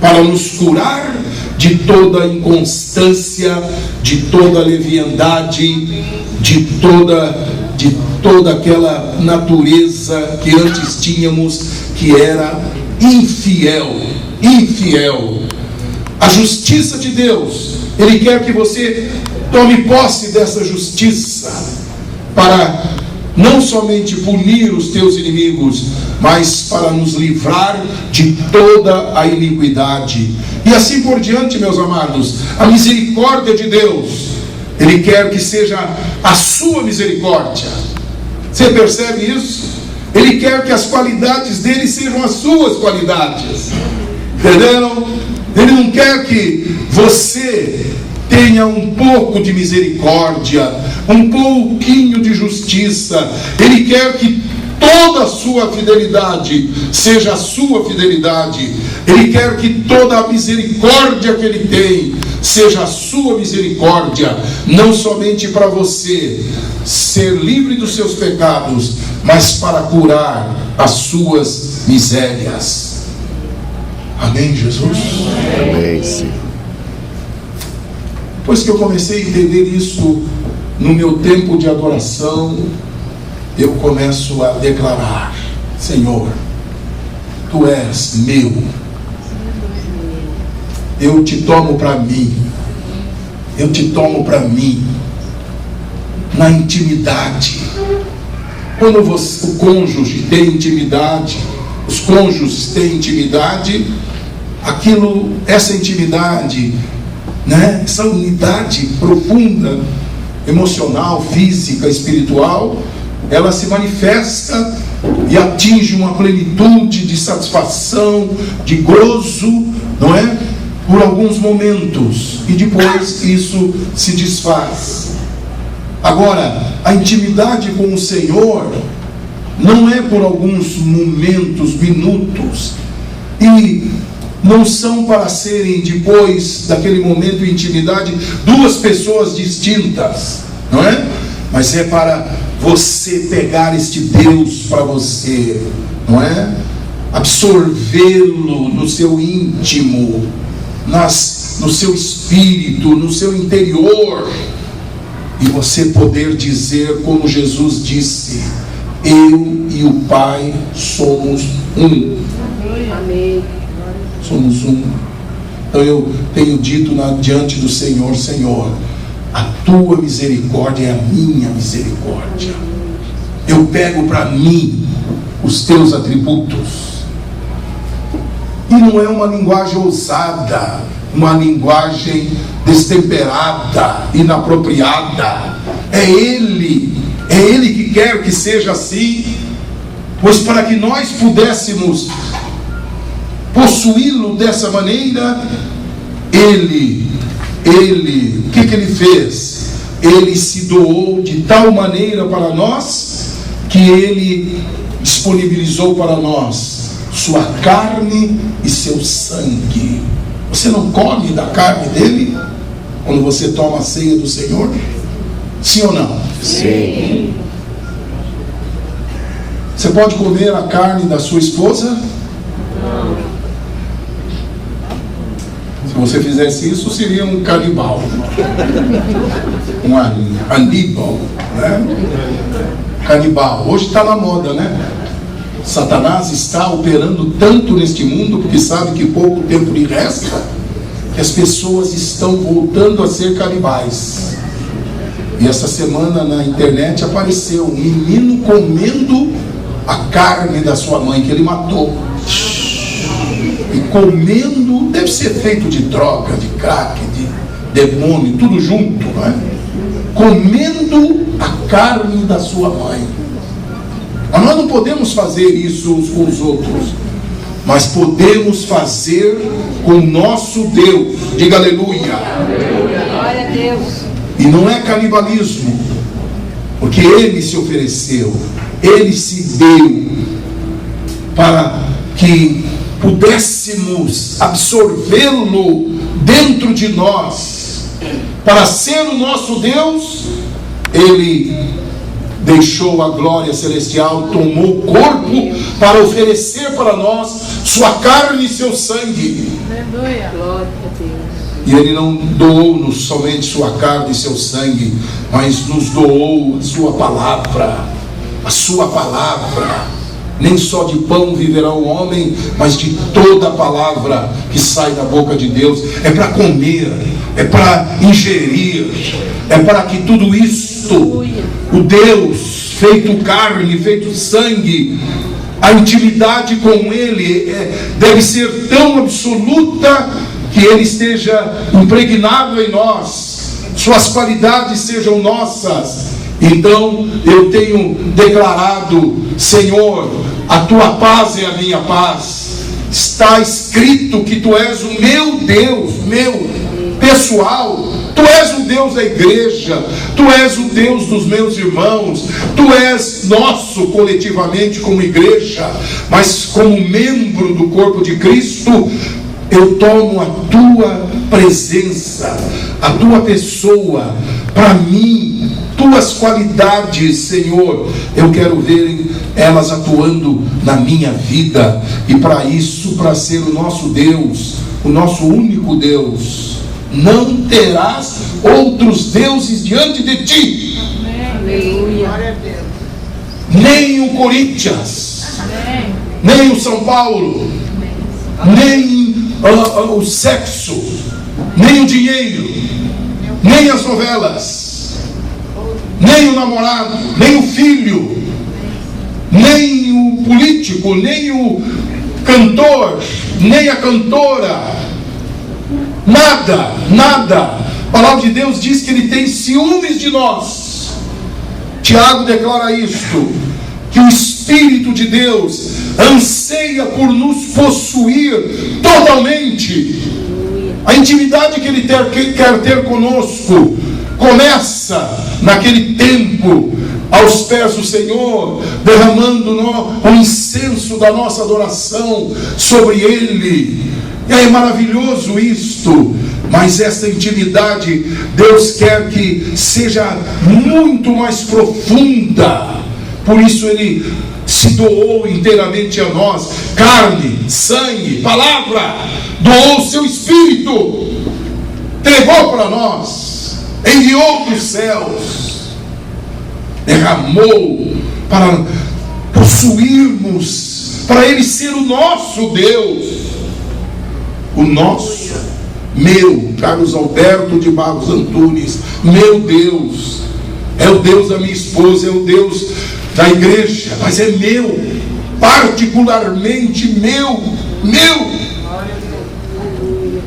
para nos curar de toda inconstância, de toda leviandade, de toda aquela natureza que antes tínhamos, que era infiel. A justiça de Deus, Ele quer que você tome posse dessa justiça, para não somente punir os teus inimigos, mas para nos livrar de toda a iniquidade. E assim por diante, meus amados. A misericórdia de Deus, Ele quer que seja a sua misericórdia. Você percebe isso? Ele quer que as qualidades dele sejam as suas qualidades. Entenderam? Ele não quer que você tenha um pouco de misericórdia, um pouquinho de justiça. Ele quer que toda a sua fidelidade seja a sua fidelidade. Ele quer que toda a misericórdia que Ele tem seja a sua misericórdia, não somente para você ser livre dos seus pecados, mas para curar as suas misérias. Amém, Jesus? Amém, sim. Depois que eu comecei a entender isso no meu tempo de adoração, eu começo a declarar: Senhor, Tu és meu, eu te tomo para mim, na intimidade. Quando o cônjuge tem intimidade, os cônjuges têm intimidade, essa intimidade, né, essa unidade profunda, emocional, física, espiritual, ela se manifesta e atinge uma plenitude de satisfação, de gozo, não é? Por alguns momentos, e depois isso se desfaz. Agora, a intimidade com o Senhor não é por alguns momentos, minutos, e não são para serem, depois daquele momento de intimidade, duas pessoas distintas, não é? Mas é para você pegar este Deus para você, não é? Absorvê-lo no seu íntimo, nas no seu espírito, no seu interior, e você poder dizer como Jesus disse: eu e o Pai somos um. Amém. Somos um. Então eu tenho dito diante do Senhor: Senhor, a tua misericórdia é a minha misericórdia. Eu pego para mim os teus atributos. E não é uma linguagem ousada, uma linguagem destemperada, inapropriada. É Ele que quer que seja assim, pois para que nós pudéssemos possuí-lo dessa maneira, Ele, o que Ele fez? Ele se doou de tal maneira para nós, que Ele disponibilizou para nós sua carne e seu sangue. Você não come da carne dele quando você toma a ceia do Senhor? Sim ou não? Sim. Você pode comer a carne da sua esposa? Não. Se você fizesse isso, seria um canibal, um Aníbal, né? Canibal. Hoje está na moda, né? Satanás está operando tanto neste mundo, porque sabe que pouco tempo lhe resta, que as pessoas estão voltando a ser canibais. E essa semana na internet apareceu um menino comendo a carne da sua mãe, que ele matou. E comendo, deve ser feito de droga, de crack, de demônio, tudo junto, não é? Comendo a carne da sua mãe. Mas nós não podemos fazer isso uns com os outros, mas podemos fazer com o nosso Deus. Diga aleluia. Glória a Deus. E não é canibalismo, porque Ele se ofereceu, Ele se deu para que pudéssemos absorvê-lo dentro de nós. Para ser o nosso Deus, Ele deixou a glória celestial, tomou o corpo para oferecer para nós sua carne e seu sangue. Aleluia. Glória a Deus. E Ele não doou-nos somente sua carne e seu sangue, mas nos doou a sua palavra. A sua palavra. Nem só de pão viverá o homem, mas de toda a palavra que sai da boca de Deus. É para comer, é para ingerir, é para que tudo isto, o Deus feito carne, feito sangue, a intimidade com Ele deve ser tão absoluta que Ele esteja impregnado em nós, suas qualidades sejam nossas. Então eu tenho declarado: Senhor, a tua paz é a minha paz. Está escrito que tu és o meu Deus, meu pessoal. Tu és o Deus da igreja, tu és o Deus dos meus irmãos, tu és nosso coletivamente como igreja, mas como membro do corpo de Cristo, eu tomo a tua presença, a tua pessoa, para mim, tuas qualidades, Senhor, eu quero ver elas atuando na minha vida. E para isso, para ser o nosso Deus, o nosso único Deus, não terás outros deuses diante de ti. Aleluia. Nem o Corinthians, nem o São Paulo, nem o sexo, nem o dinheiro, nem as novelas, nem o namorado, nem o filho, nem o político, nem o cantor, nem a cantora. Nada, nada. A palavra de Deus diz que Ele tem ciúmes de nós. Tiago declara isto, que o Espírito de Deus anseia por nos possuir totalmente. A intimidade que Ele quer ter conosco começa naquele tempo, aos pés do Senhor, derramando o incenso da nossa adoração sobre Ele. É maravilhoso isto, mas essa intimidade Deus quer que seja muito mais profunda. Por isso Ele se doou inteiramente a nós, carne, sangue, palavra, doou o seu Espírito para nós, enviou dos céus, derramou para possuirmos, para Ele ser o nosso Deus, o nosso, meu, Carlos Alberto de Barros Antunes, meu Deus, é o Deus da minha esposa, é o Deus da igreja, mas é meu, particularmente meu.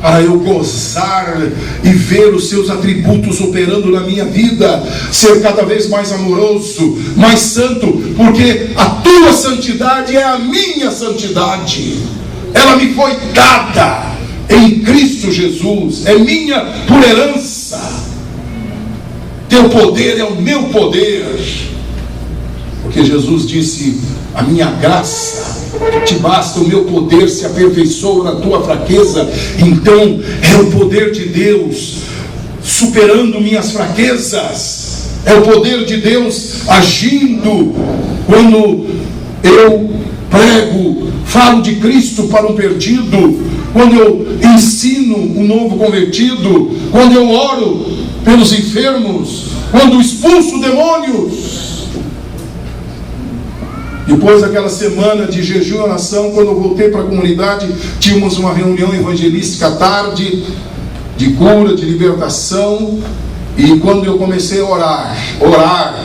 Para eu gozar e ver os seus atributos operando na minha vida, ser cada vez mais amoroso, mais santo, porque a tua santidade é a minha santidade, ela me foi dada em Cristo Jesus, é minha por herança. Teu poder é o meu poder, porque Jesus disse: a minha graça te basta, o meu poder se aperfeiçoa na tua fraqueza. Então é o poder de Deus superando minhas fraquezas, é o poder de Deus agindo quando eu prego, falo de Cristo para um perdido, quando eu ensino um novo convertido, quando eu oro pelos enfermos, quando expulso demônios. Depois daquela semana de jejum e oração, quando eu voltei para a comunidade, tínhamos uma reunião evangelística à tarde, de cura, de libertação. E quando eu comecei a orar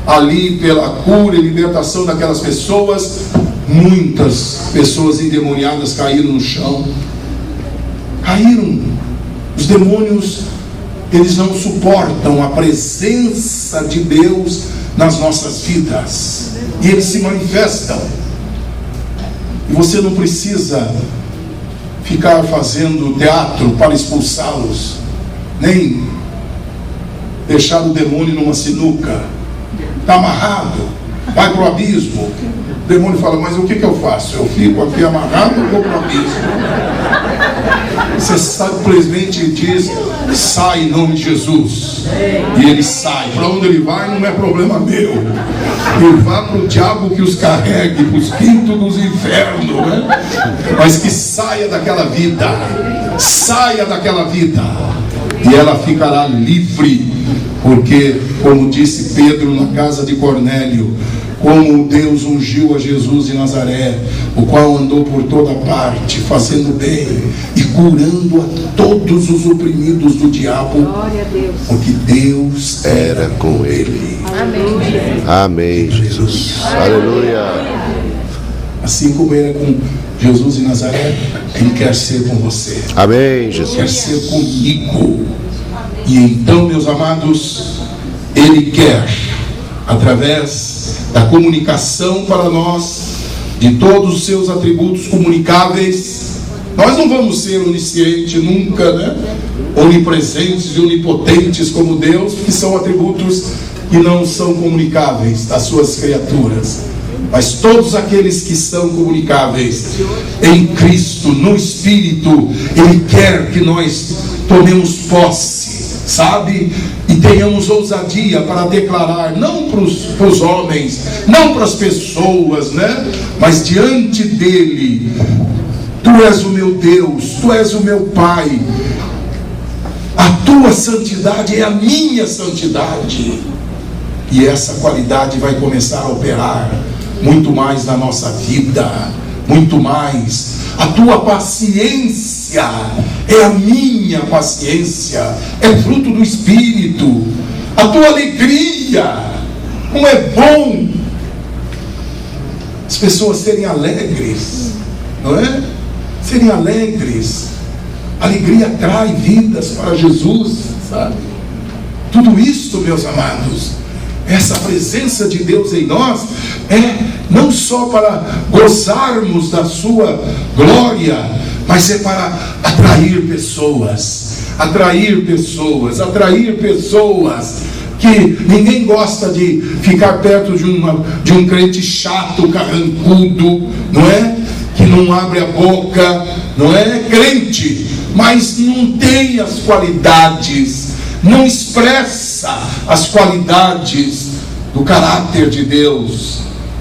ali pela cura e libertação daquelas pessoas, muitas pessoas endemoniadas caíram no chão. Caíram. Os demônios, eles não suportam a presença de Deus nas nossas vidas, e eles se manifestam. E você não precisa ficar fazendo teatro para expulsá-los, nem deixar o demônio numa sinuca. Está amarrado, vai para o abismo. O demônio fala: mas o que eu faço? Eu fico aqui amarrado ou vou para o abismo? Você simplesmente diz: sai em nome de Jesus, e ele sai. Para onde ele vai não é problema meu. Ele vá para o diabo que os carregue, para os quintos dos infernos, né? Mas que saia daquela vida, e ela ficará livre, porque, como disse Pedro na casa de Cornélio, como Deus ungiu a Jesus de Nazaré, o qual andou por toda parte, fazendo bem e curando a todos os oprimidos do diabo, porque Deus era com ele. Amém, Jesus. Aleluia. Assim como era com Jesus de Nazaré, Ele quer ser com você. Amém, Jesus. Quer ser comigo. E então, meus amados, Ele quer, através da comunicação para nós, de todos os seus atributos comunicáveis. Nós não vamos ser oniscientes nunca, né? Onipresentes e onipotentes como Deus, que são atributos que não são comunicáveis das suas criaturas. Mas todos aqueles que são comunicáveis em Cristo, no Espírito, Ele quer que nós tomemos posse, sabe? E tenhamos ousadia para declarar, não para os homens, não para as pessoas, né? Mas diante dEle: Tu és o meu Deus, Tu és o meu Pai, a Tua santidade é a minha santidade. E essa qualidade vai começar a operar muito mais na nossa vida, muito mais. A tua paciência é a minha paciência, é fruto do Espírito. A tua alegria, como é bom as pessoas serem alegres, não é? Serem alegres. Alegria atrai vidas para Jesus, sabe? Tudo isso, meus amados, essa presença de Deus em nós é não só para gozarmos da sua glória, mas é para atrair pessoas que ninguém gosta de ficar perto de um crente chato, carrancudo, não é? Que não abre a boca, não é? Crente, mas não tem as qualidades, não expressa as qualidades do caráter de Deus,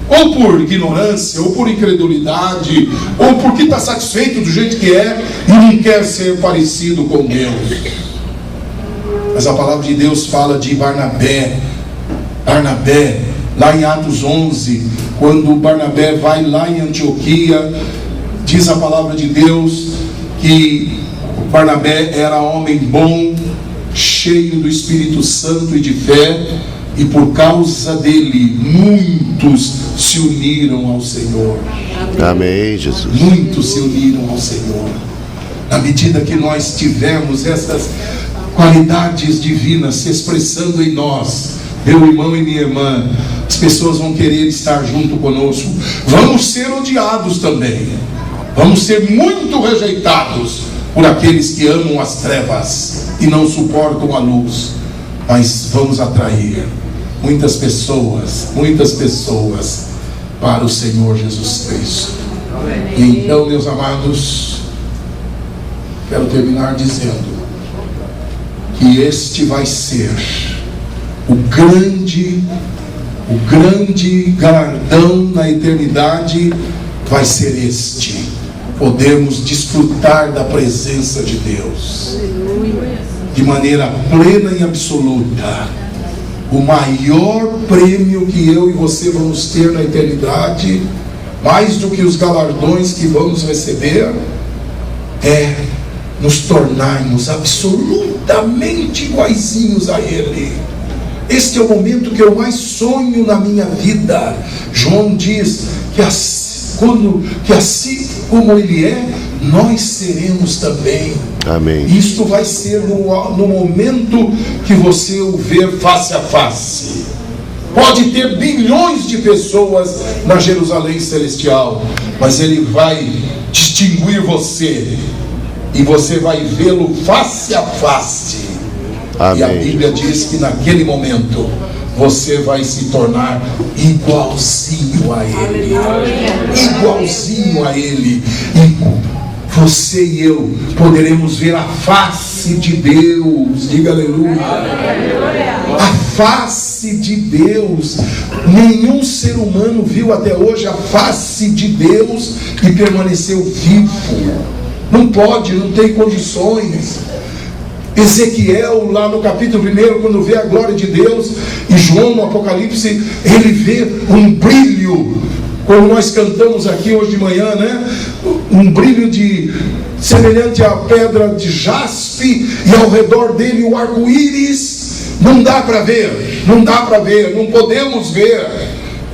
ou por ignorância, ou por incredulidade, ou porque está satisfeito do jeito que é e não quer ser parecido com Deus. Mas a palavra de Deus fala de Barnabé, lá em Atos 11, quando Barnabé vai lá em Antioquia, diz a palavra de Deus que Barnabé era homem bom, cheio do Espírito Santo e de fé, e por causa dele muitos se uniram ao Senhor. Amém, Jesus. Muitos se uniram ao Senhor. Na medida que nós tivermos essas qualidades divinas se expressando em nós, meu irmão e minha irmã, as pessoas vão querer estar junto conosco. Vamos ser odiados também, vamos ser muito rejeitados por aqueles que amam as trevas e não suportam a luz, mas vamos atrair muitas pessoas para o Senhor Jesus Cristo. E então, meus amados, quero terminar dizendo que este vai ser o grande galardão na eternidade, vai ser este: podemos desfrutar da presença de Deus de maneira plena e absoluta. O maior prêmio que eu e você vamos ter na eternidade, mais do que os galardões que vamos receber, é nos tornarmos absolutamente iguaizinhos a Ele. Este é o momento que eu mais sonho na minha vida. João diz que assim como Ele é, nós seremos também. Amém. Isto vai ser no momento que você o ver face a face. Pode ter bilhões de pessoas na Jerusalém Celestial, mas Ele vai distinguir você, e você vai vê-lo face a face. Amém. E a Bíblia diz que naquele momento você vai se tornar igualzinho a Ele. Igualzinho a Ele. E você e eu poderemos ver a face de Deus. Diga aleluia. A face de Deus. Nenhum ser humano viu até hoje a face de Deus e permaneceu vivo. Não pode, não tem condições. Ezequiel, lá no capítulo 1, quando vê a glória de Deus, e João no Apocalipse, ele vê um brilho, como nós cantamos aqui hoje de manhã, né? Um brilho semelhante à pedra de jaspe, e ao redor dele o arco-íris. Não dá para ver, não podemos ver.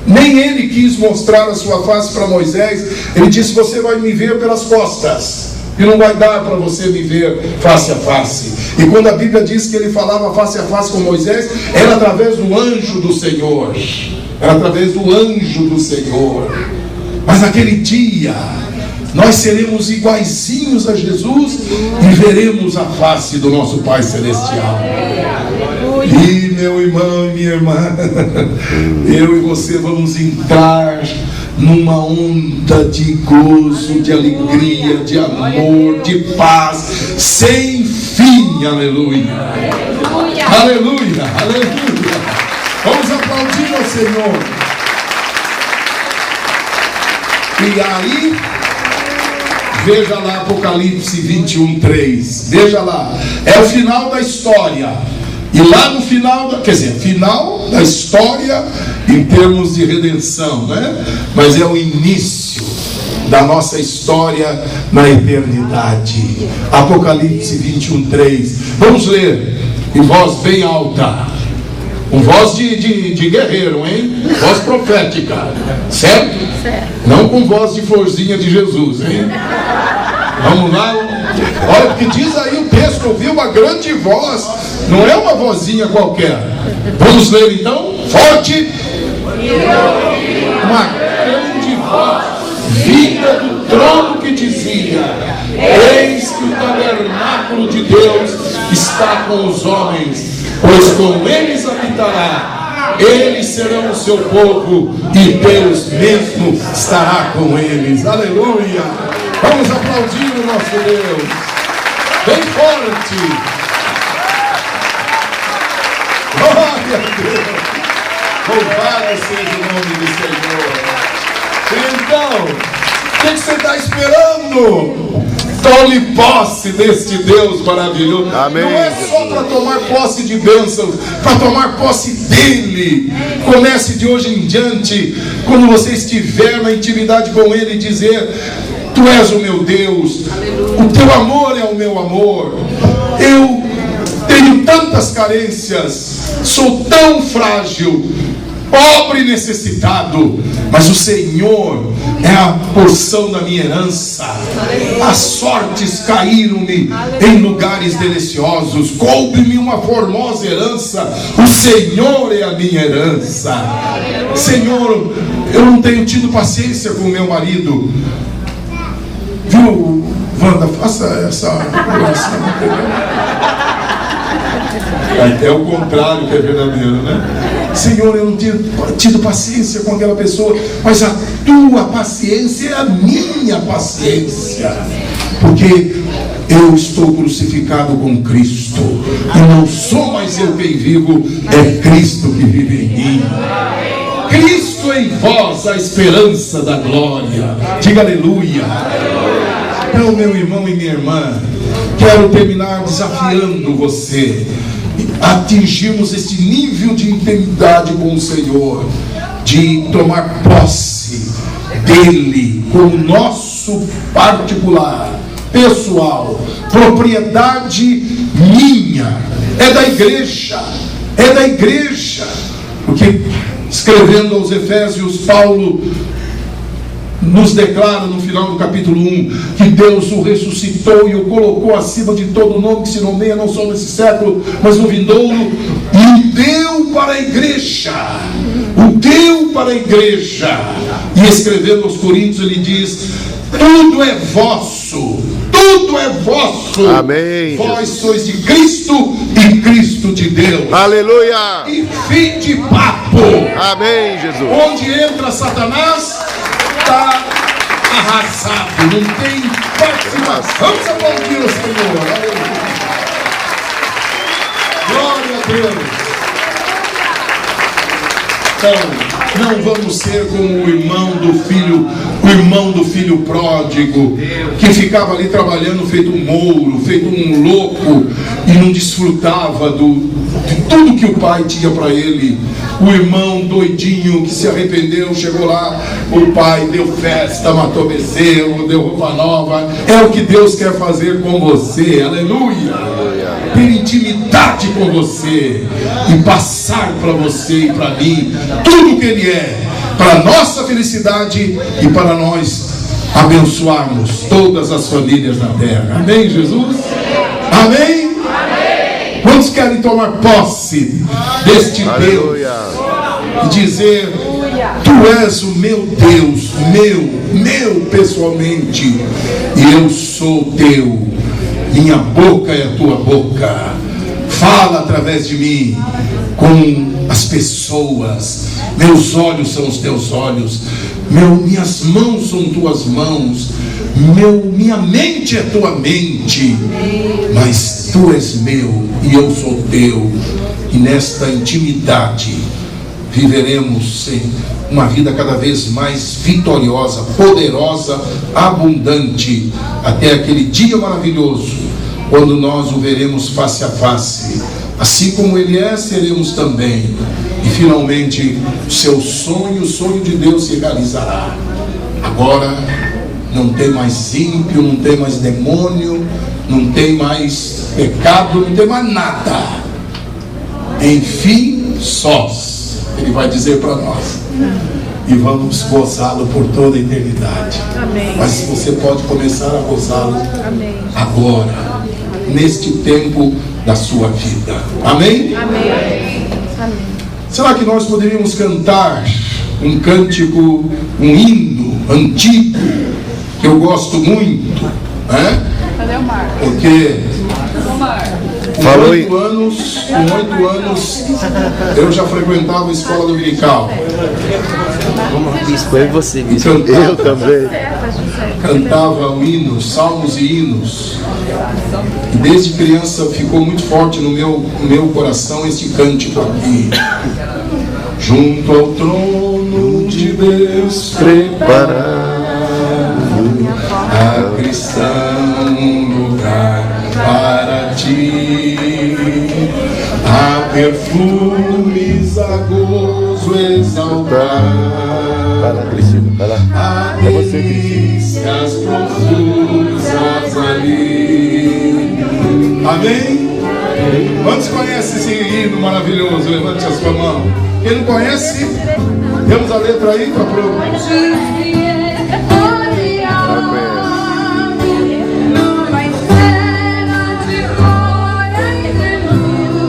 Nem ele quis mostrar a sua face para Moisés. Ele disse: você vai me ver pelas costas, e não vai dar para você me ver face a face. E quando a Bíblia diz que ele falava face a face com Moisés, era através do anjo do Senhor. Era através do anjo do Senhor. Mas naquele dia nós seremos iguaizinhos a Jesus e veremos a face do nosso Pai Celestial. E meu irmão e minha irmã, eu e você vamos entrar numa onda de gozo, de alegria, de amor, de paz sem fim. Aleluia. Aleluia, aleluia. Vamos aplaudir ao Senhor. E aí, veja lá Apocalipse 21:3. Veja lá, é o final da história. E lá no final, final da história em termos de redenção, né? Mas é o início da nossa história na eternidade. Apocalipse 21:3. Vamos ler em voz bem alta, com voz de guerreiro, hein? Voz profética, certo? Não com voz de florzinha de Jesus, hein? Vamos lá. Olha o que diz aí o texto: ouviu uma grande voz. Não é uma vozinha qualquer. Vamos ler então, forte. Uma grande voz vinda do trono que dizia: eis que o tabernáculo de Deus está com os homens, pois com eles habitará. Eles serão o seu povo, e Deus mesmo estará com eles. Aleluia. Vamos aplaudir o nosso Deus bem forte. Glória a Deus. Louvado seja o nome do Senhor. Então, o que você está esperando? Tome posse deste Deus maravilhoso. Amém. Não é só para tomar posse de bênçãos, para tomar posse dele. Comece de hoje em diante, quando você estiver na intimidade com ele, dizer: tu és o meu Deus, o teu amor é o meu amor. Eu tenho tantas carências, sou tão frágil, pobre e necessitado, mas o Senhor é a porção da minha herança. As sortes caíram-me em lugares deliciosos, coube-me uma formosa herança. O Senhor é a minha herança. Senhor, eu não tenho tido paciência com o meu marido. Viu, Wanda, faça essa oração. É o contrário que é verdadeiro, né? Senhor, eu não tenho tido paciência com aquela pessoa, mas a tua paciência é a minha paciência, porque eu estou crucificado com Cristo, e não sou mais eu quem vivo, é Cristo que vive em mim. Cristo em vós, a esperança da glória. Diga aleluia. Então, meu irmão e minha irmã, quero terminar desafiando você atingirmos este nível de intimidade com o Senhor, de tomar posse dele como nosso particular, pessoal, propriedade minha, é da igreja, porque escrevendo aos Efésios, Paulo nos declara no final do capítulo 1 que Deus o ressuscitou e o colocou acima de todo nome que se nomeia, não só nesse século, mas no vindouro, e o deu para a igreja. E escrevendo aos Coríntios, ele diz: tudo é vosso. Amém. Vós sois de Cristo e Cristo de Deus. Aleluia. E fim de papo. Amém, Jesus. Onde entra Satanás, está arrasado, não tem participação. Vamos aplaudir o Senhor. Aleluia. Glória a Deus. Então, não vamos ser como o irmão do filho pródigo, que ficava ali trabalhando feito um mouro, feito um louco, e não desfrutava de tudo que o pai tinha para ele. O irmão doidinho que se arrependeu, chegou lá, o pai deu festa, matou bezerro, deu roupa nova. É o que Deus quer fazer com você. Aleluia. Ter intimidade com você e passar para você e para mim tudo que ele é, para a nossa felicidade e para nós abençoarmos todas as famílias na terra. Amém, Jesus? Amém? Amém. Quantos querem tomar posse deste Deus e dizer: tu és o meu Deus, meu pessoalmente, e eu sou teu. Minha boca é a tua boca. Fala através de mim com as pessoas. Meus olhos são os teus olhos. Minhas mãos são tuas mãos. Minha mente é tua mente. Mas tu és meu e eu sou teu. E nesta intimidade viveremos uma vida cada vez mais vitoriosa, poderosa, abundante, até aquele dia maravilhoso, quando nós o veremos face a face. Assim como ele é, seremos também. E finalmente o seu sonho, o sonho de Deus se realizará. Agora não tem mais ímpio, não tem mais demônio, não tem mais pecado, não tem mais nada. Enfim, sós, ele vai dizer para nós, e vamos gozá-lo por toda a eternidade. Amém. Mas você pode começar a gozá-lo agora, neste tempo da sua vida. Amém? Amém. Será que nós poderíamos cantar um cântico, um hino antigo, que eu gosto muito, né? Cadê o Marcos? Porque Falou com 8 anos eu já frequentava a escola dominical. Bispo, eu e você, bispo. Eu também. Cantava hinos, salmos e hinos. E desde criança ficou muito forte no meu coração este cântico aqui. Junto ao trono de Deus preparado, a cristão ti. Há perfumes a gozo exaltar, Vai lá, Cristina, vai lá. há É você, Cristina. delícias profusas ali. Amém? Quantos conhecem esse hino maravilhoso? Levante a sua mão. Quem não conhece, temos a letra aí para provar.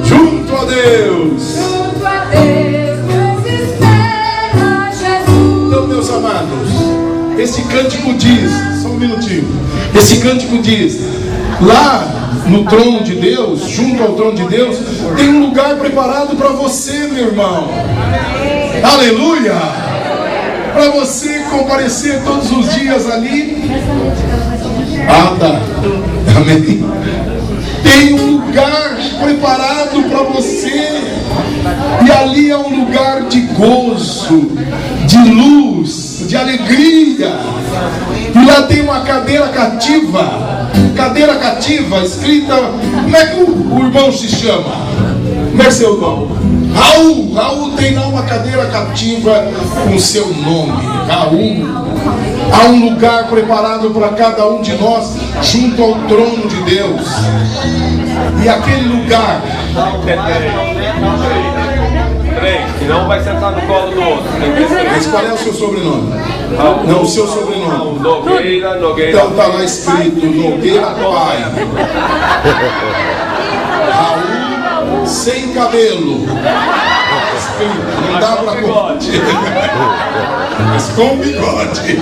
Junto a Deus. Então, meus amados, esse cântico diz, só um minutinho. Esse cântico diz: lá no trono de Deus, junto ao trono de Deus, tem um lugar preparado para você, meu irmão. Aleluia! Para você comparecer todos os dias ali. Ah, tá. Amém. Tem um lugar preparado para você. E ali é um lugar de gozo, de luz, de alegria. E lá tem uma cadeira cativa. Cadeira cativa, escrita. Como é que o irmão se chama? Como é seu nome? Raul. Raul tem lá uma cadeira cativa com seu nome. Raul. Há um lugar preparado para cada um de nós junto ao trono de Deus. E aquele lugar. Senão vai sentar no colo do outro. Mas qual é o seu sobrenome? Não, o seu sobrenome. Nogueira. Então está lá escrito Nogueira Pai. Raul sem cabelo. Não dá para bigode. Mas com bigode.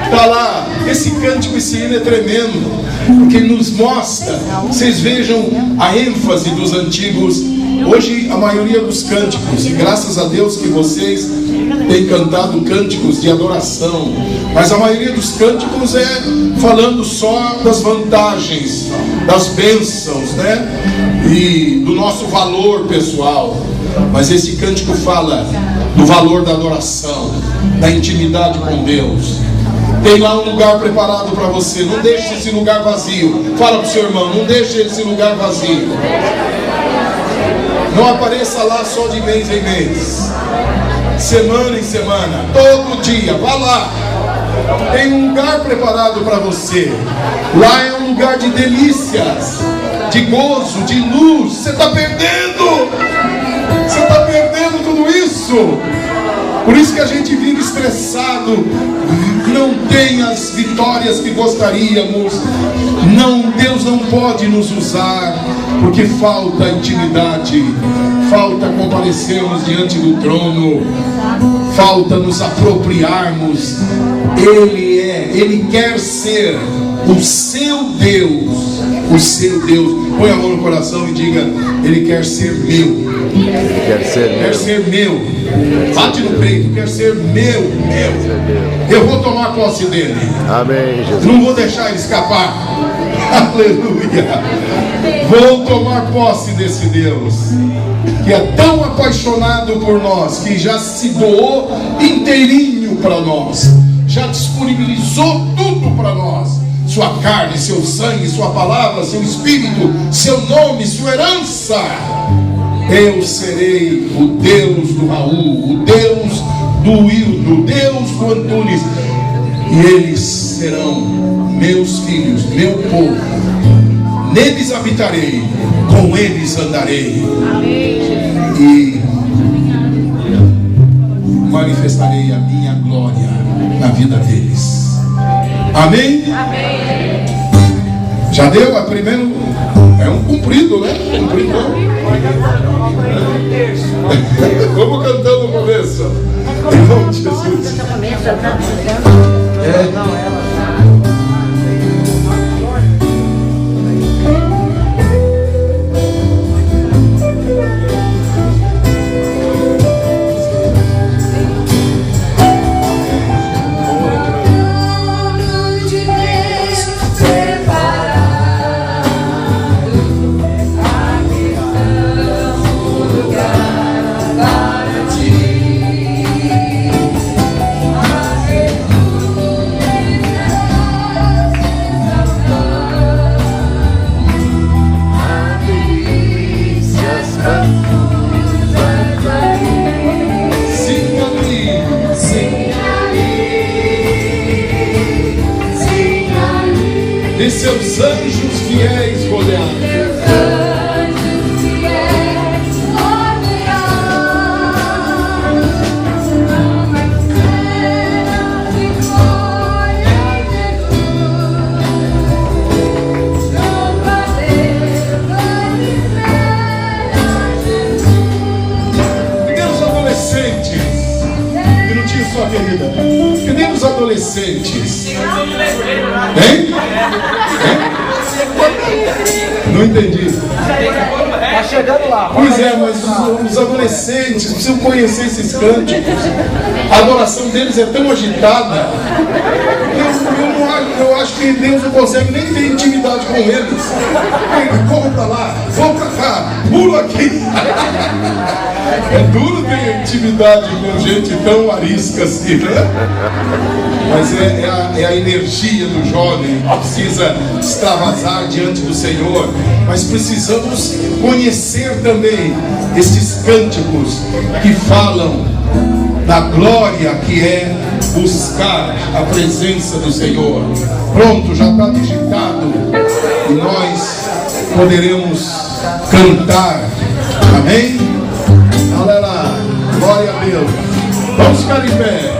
Está lá. Esse cântico, esse hino é tremendo, porque nos mostra. Vocês vejam a ênfase dos antigos. Hoje a maioria dos cânticos, e graças a Deus que vocês têm cantado cânticos de adoração, mas a maioria dos cânticos é falando só das vantagens, das bênçãos, né? E do nosso valor pessoal. Mas esse cântico fala do valor da adoração, da intimidade com Deus. Tem lá um lugar preparado para você. Não deixe esse lugar vazio. Fala para o seu irmão, não deixe esse lugar vazio. Não apareça lá só de mês em mês, semana em semana, todo dia. Vá lá. Tem um lugar preparado para você. Lá é um lugar de delícias, de gozo, de luz. Você está perdendo. Você está perdendo tudo isso. Por isso que a gente vive estressado, não tem as vitórias que gostaríamos. Não, Deus não pode nos usar, porque falta intimidade, falta comparecermos diante do trono, falta nos apropriarmos. Ele quer ser o seu Deus, o seu Deus. Põe a mão no coração e diga: Ele quer ser meu. Quer ser meu. Bate no peito, quer ser meu. Eu vou tomar posse dele. Amém, Jesus. Não vou deixar ele escapar. Aleluia. Vou tomar posse desse Deus que é tão apaixonado por nós, que já se doou inteirinho para nós, já disponibilizou tudo para nós. Sua carne, seu sangue, sua palavra, seu espírito, seu nome, sua herança. Eu serei o Deus do Raul, o Deus do Hildo, o Deus do Antunes. E eles serão meus filhos, meu povo. Neles habitarei, com eles andarei. E manifestarei a minha glória na vida deles. Amém? Já deu a primeiro. É um cumprido, né? Cumprido. Vamos cantando no começo. Em nome de Jesus. seus anjos fiéis rodeados. Querida, cadê os adolescentes? Hein? Não entendi. Tá chegando lá. Pois é, mas os adolescentes precisam conhecer esses cânticos. A adoração deles é tão agitada. Eu acho que Deus não consegue nem ter intimidade com eles. Corro pra lá, vou pra cá, pulo aqui. É duro ter intimidade com gente tão arisca assim, né? Mas é a energia do jovem que precisa extravasar diante do Senhor. Mas precisamos conhecer também esses cânticos que falam da glória que é buscar a presença do Senhor. Pronto, já está digitado e nós poderemos cantar. Amém? Aleluia, glória a Deus. Vamos ficar em pé.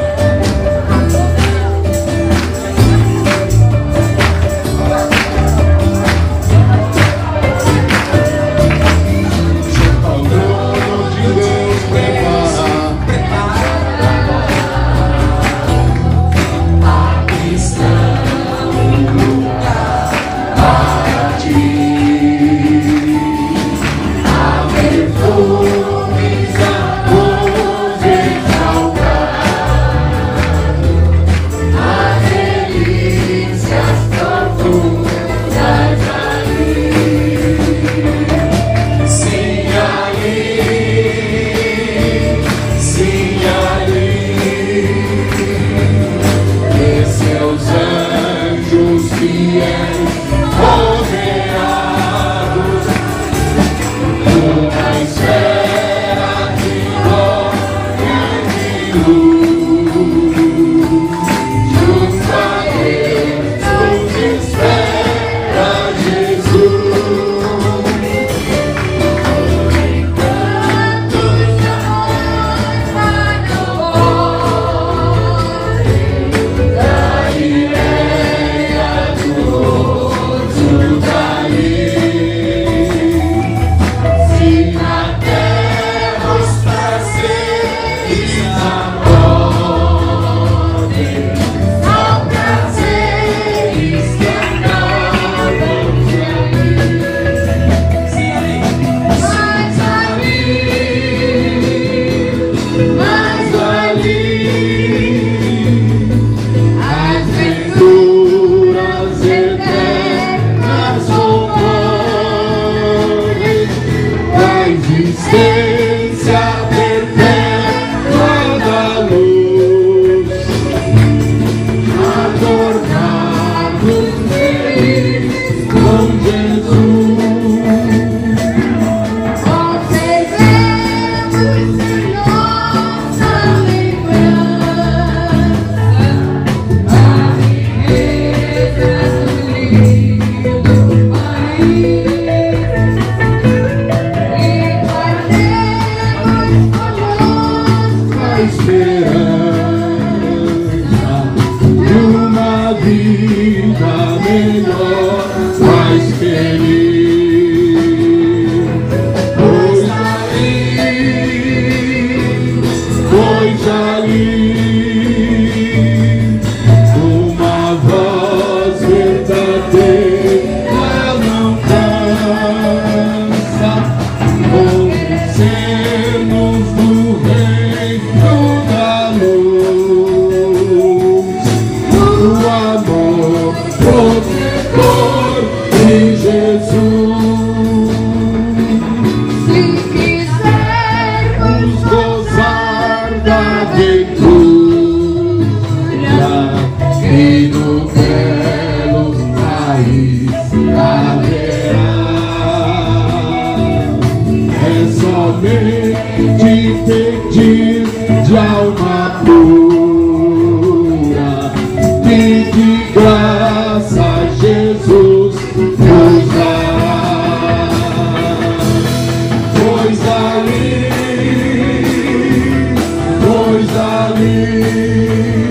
mim.